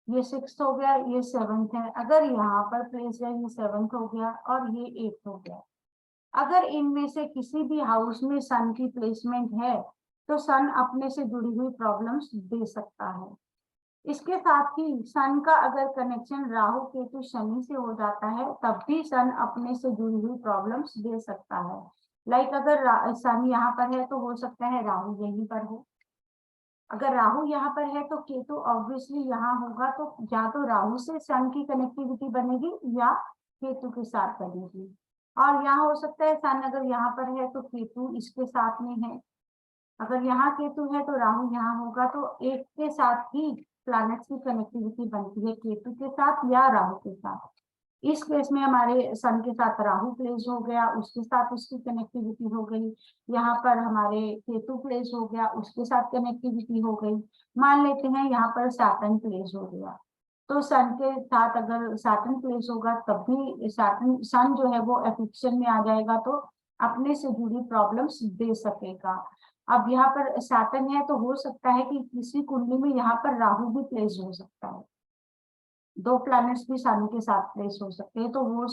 ये 6th हो गया, ये 7th है, अगर यहाँ पर प्लेस है ये 7th हो गया और ये 8th हो गया। अगर इनमें से किसी भी हाउस में सन की प्लेसमेंट है तो सन अपने से जुड़ी हुई प्रॉब्लम्स दे सकता है। इसके साथ ही सन का अगर कनेक्शन राहु केतु शनि से हो जाता है तब भी सन अपने से जुड़ी हुई प्रॉब्लम्स दे सकता है। लाइक अगर सन यहाँ पर है तो हो सकता है राहु यहीं पर हो, अगर राहु यहाँ पर है तो केतु ऑब्वियसली यहाँ होगा, तो या तो राहु से सन की कनेक्टिविटी बनेगी या केतु के साथ बनेगी। और यहाँ हो सकता है सन अगर यहाँ पर है तो केतु इसके साथ में है, अगर यहाँ केतु है तो राहु यहाँ होगा, तो एक के साथ ही प्लैनेट्स की कनेक्टिविटी बनती है, केतु के साथ या राहु के साथ। इस केस में हमारे सन के साथ राहु प्लेस हो गया, उसके साथ उसकी कनेक्टिविटी हो गई। यहाँ पर हमारे केतु प्लेस हो गया, उसके साथ कनेक्टिविटी हो गई। मान लेते हैं यहाँ पर सैटर्न प्लेस हो गया, तो सन के साथ अगर सैटर्न प्लेस होगा तब भी सैटर्न सन जो है वो एफिक्शन में आ जाएगा, तो अपने से जुड़ी प्रॉब्लम्स दे सकेगा। अब यहाँ पर सैटर्न है तो हो सकता है कि किसी कुंडली में यहाँ पर राहु भी प्लेस हो सकता है, 2 प्लैनेट्स भी सन के साथ प्लेस हो सकते हैं, तो वो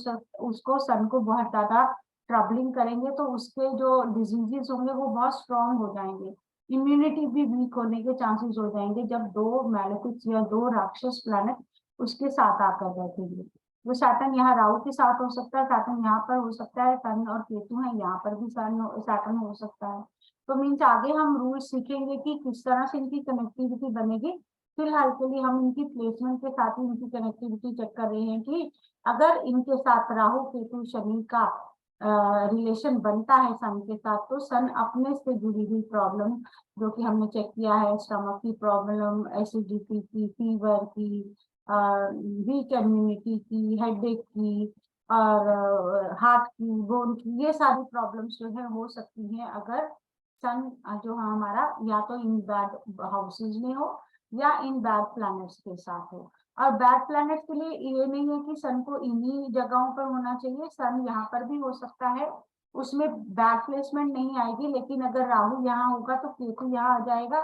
उसको सन को बहुत ज्यादा ट्रबलिंग करेंगे, तो उसके जो डिजीजेस होंगे वो बहुत स्ट्रॉन्ग हो जाएंगे, इम्यूनिटी भी वीक होने के चांसेस हो जाएंगे जब 2 मैलेफिक्स या 2 राक्षस प्लैनेट उसके साथ आकर बैठेंगे। वो सैटर्न यहाँ राहु के साथ हो सकता है, सैटर्न यहाँ पर हो सकता है, सन और केतु है यहाँ पर भी सैटर्न हो सकता है। तो मीन्स आगे हम रूल सीखेंगे कि किस तरह से इनकी कनेक्टिविटी बनेगी। फिलहाल के लिए हम इनकी प्लेसमेंट के साथ ही इनकी कनेक्टिविटी चेक कर रहे हैं कि अगर इनके साथ राहु केतु शनि का रिलेशन बनता है सन के साथ, तो सन अपने से जुड़ी हुई प्रॉब्लम जो कि हमने चेक किया है, स्टमक की प्रॉब्लम, एसिडिटी की, फीवर की, वीक इम्यूनिटी की, हेडेक की और हार्ट की, बोन की, ये सारी प्रॉब्लम्स जो है हो सकती हैं अगर सन जो हमारा या तो इन बैड हाउसेज में हो या इन बैड प्लैनेट्स के साथ हो। और बैड प्लैनेट्स के लिए ये नहीं है कि सन को इन्हीं जगहों पर होना चाहिए, सन यहाँ पर भी हो सकता है, उसमें बैड प्लेसमेंट नहीं आएगी, लेकिन अगर राहु यहाँ होगा तो केतु यहाँ आ जाएगा,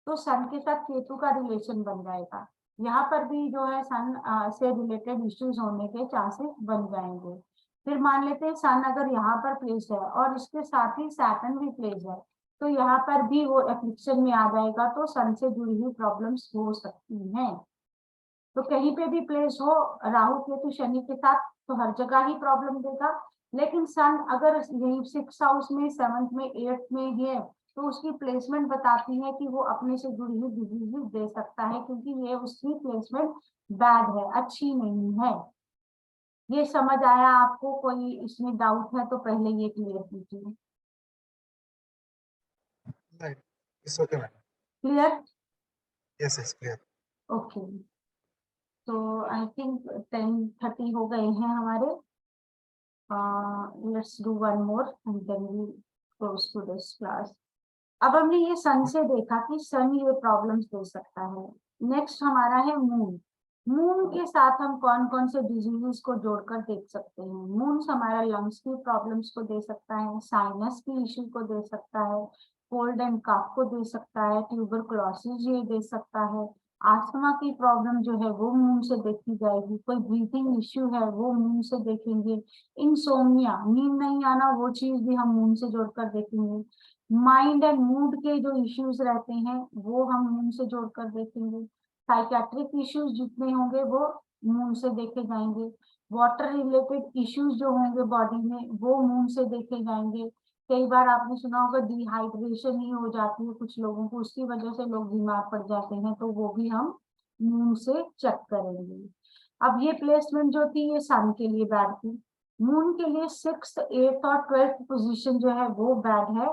तो सन के साथ केतु का रिलेशन बन जाएगा, यहाँ पर भी जो है सन से रिलेटेड इश्यूज होने के चांसेस बन जाएंगे। फिर मान लेते हैं सन अगर यहाँ पर प्लेस है और इसके साथ ही सैटर्न भी प्लेस है, तो यहाँ पर भी वो एफ्लिक्शन में आ जाएगा, तो सन से जुड़ी हुई प्रॉब्लम्स हो सकती हैं। तो कहीं पे भी प्लेस हो राहु केतु शनि के साथ तो हर जगह ही प्रॉब्लम देगा, लेकिन सन अगर यही 6th हाउस में, 7th में, 8th में है तो उसकी प्लेसमेंट बताती है कि वो अपने से जुड़ी हुई डिजीजेस दे सकता है, क्योंकि ये उसकी प्लेसमेंट बैड है, अच्छी नहीं है। ये समझ आया आपको? कोई इसमें डाउट है तो पहले ये क्लियर कीजिए। Right. It's okay, madam. Clear? Yes, yes, clear. Okay, तो आई थिंक 10:30 हो गए हैं हमारे। Let's do one more and then we close to this class. अब हमने ये सन से देखा कि सन ये प्रॉब्लम्स दे सकता है। नेक्स्ट हमारा है मून। मून के साथ हम कौन कौन से डिजीजेस को जोड़कर देख सकते हैं। मून हमारा लंग्स की प्रॉब्लम्स को दे सकता है, साइनस की इश्यू को दे सकता है, कोल्ड एंड कफ को दे सकता है, ट्यूबरकुलोसिस ये दे सकता है, आस्थमा की प्रॉब्लम जो है वो मून से देखी जाएगी, कोई ब्रीथिंग इश्यू है वो मून से देखेंगे, इंसोम्निया नींद नहीं आना वो चीज भी हम मून से जोड़कर देखेंगे, माइंड एंड मूड के जो इश्यूज रहते हैं वो हम मून से जोड़कर देखेंगे, साइकेट्रिक इश्यूज जितने होंगे वो मून से देखे जाएंगे। वाटर रिलेटेड इश्यूज जो होंगे बॉडी में वो मून से देखे जाएंगे। कई बार आपने सुना होगा डिहाइड्रेशन ही हो जाती है कुछ लोगों को, उसकी वजह से लोग बीमार पड़ जाते हैं, तो वो भी हम मून से चेक करेंगे। अब ये प्लेसमेंट जो थी ये सन के लिए बैड थी। मून के लिए 6th, 8th और 12th पोजीशन जो है वो बैड है,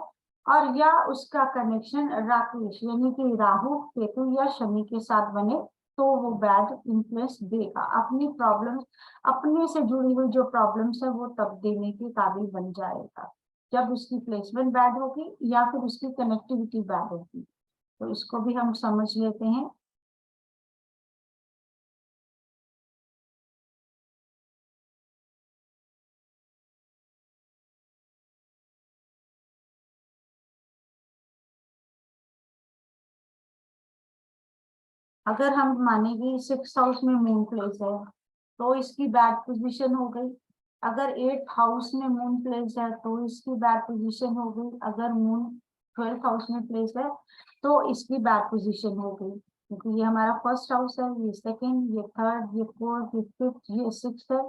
और या उसका कनेक्शन राकेश यानी कि राहु केतु या शनि के साथ बने तो वो बैड इन्फ्लुएंस देगा। अपनी प्रॉब्लम्स, अपने से जुड़ी हुई जो प्रॉब्लम्स है वो तब देने के काबिल बन जाएगा जब उसकी प्लेसमेंट बैड होगी या फिर उसकी कनेक्टिविटी बैड होगी। तो इसको भी हम समझ लेते हैं। अगर हम माने कि 6th हाउस में मून प्लेस है तो इसकी बैड पोजीशन हो गई। अगर 8th हाउस में मून प्लेस है तो इसकी बैड पोजीशन हो गई। अगर मून 12th हाउस में प्लेस है तो इसकी बैड पोजीशन हो गई, क्योंकि ये हमारा फर्स्ट हाउस है, ये सेकंड, ये थर्ड, ये फोर्थ, ये फिफ्थ, ये 6th है,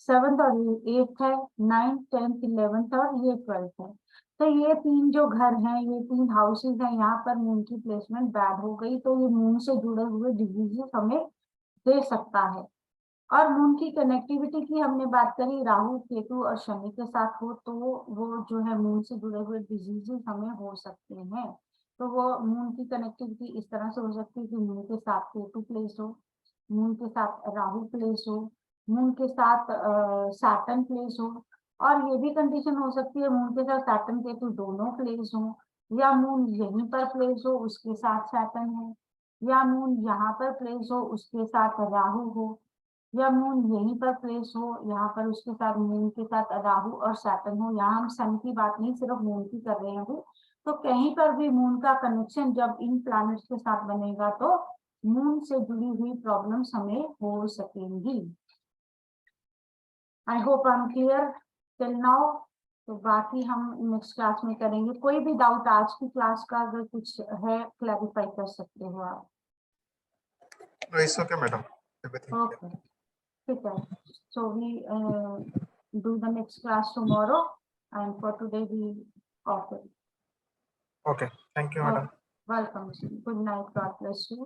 7th और ये 8th है, 9th, 10th, 11th और ये 12th है। तो ये 3 जो घर हैं, ये 3 हाउसेस हैं, यहाँ पर मून की प्लेसमेंट बैड हो गई तो ये मून से जुड़े हुए डिजीजेस हमें दे सकता है। और मून की कनेक्टिविटी की हमने बात करी, राहु केतु और शनि के साथ हो तो वो जो है मून से जुड़े हुए डिजीजेस हमें हो सकते हैं। तो वो मून की कनेक्टिविटी इस तरह से हो सकती है कि मून के साथ केतु प्लेस हो, मून के साथ राहु प्लेस हो, मून के साथ सैटर्न प्लेस हो, और ये भी कंडीशन हो सकती है मून के साथ सैटर्न केतु दोनों प्लेस हो, या मून यहीं पर प्लेस हो उसके साथ सैटर्न हो, या मून यहाँ पर प्लेस हो उसके साथ राहु हो, या मून यहीं पर प्लेस हो यहाँ पर उसके साथ मून के साथ राहु और सैटर्न हो। यहाँ हम सन की बात नहीं सिर्फ मून की कर रहे हैं अभी। तो कहीं पर भी मून का कनेक्शन जब इन प्लैनेट्स के साथ बनेगा तो मून से जुड़ी हुई प्रॉब्लम्स हमें हो सकेंगी। I hope I am clear till now. तो बाकी हम नेक्स्ट क्लास में करेंगे। कोई भी डाउट आज की क्लास का अगर कुछ है क्लैरिफाई कर सकते हो आप। No, it's okay, madam. Everything clear. Okay, ठीक है। So we do the next class tomorrow, and for today we off it. Okay. Thank you, madam. Welcome. Good night. God bless you.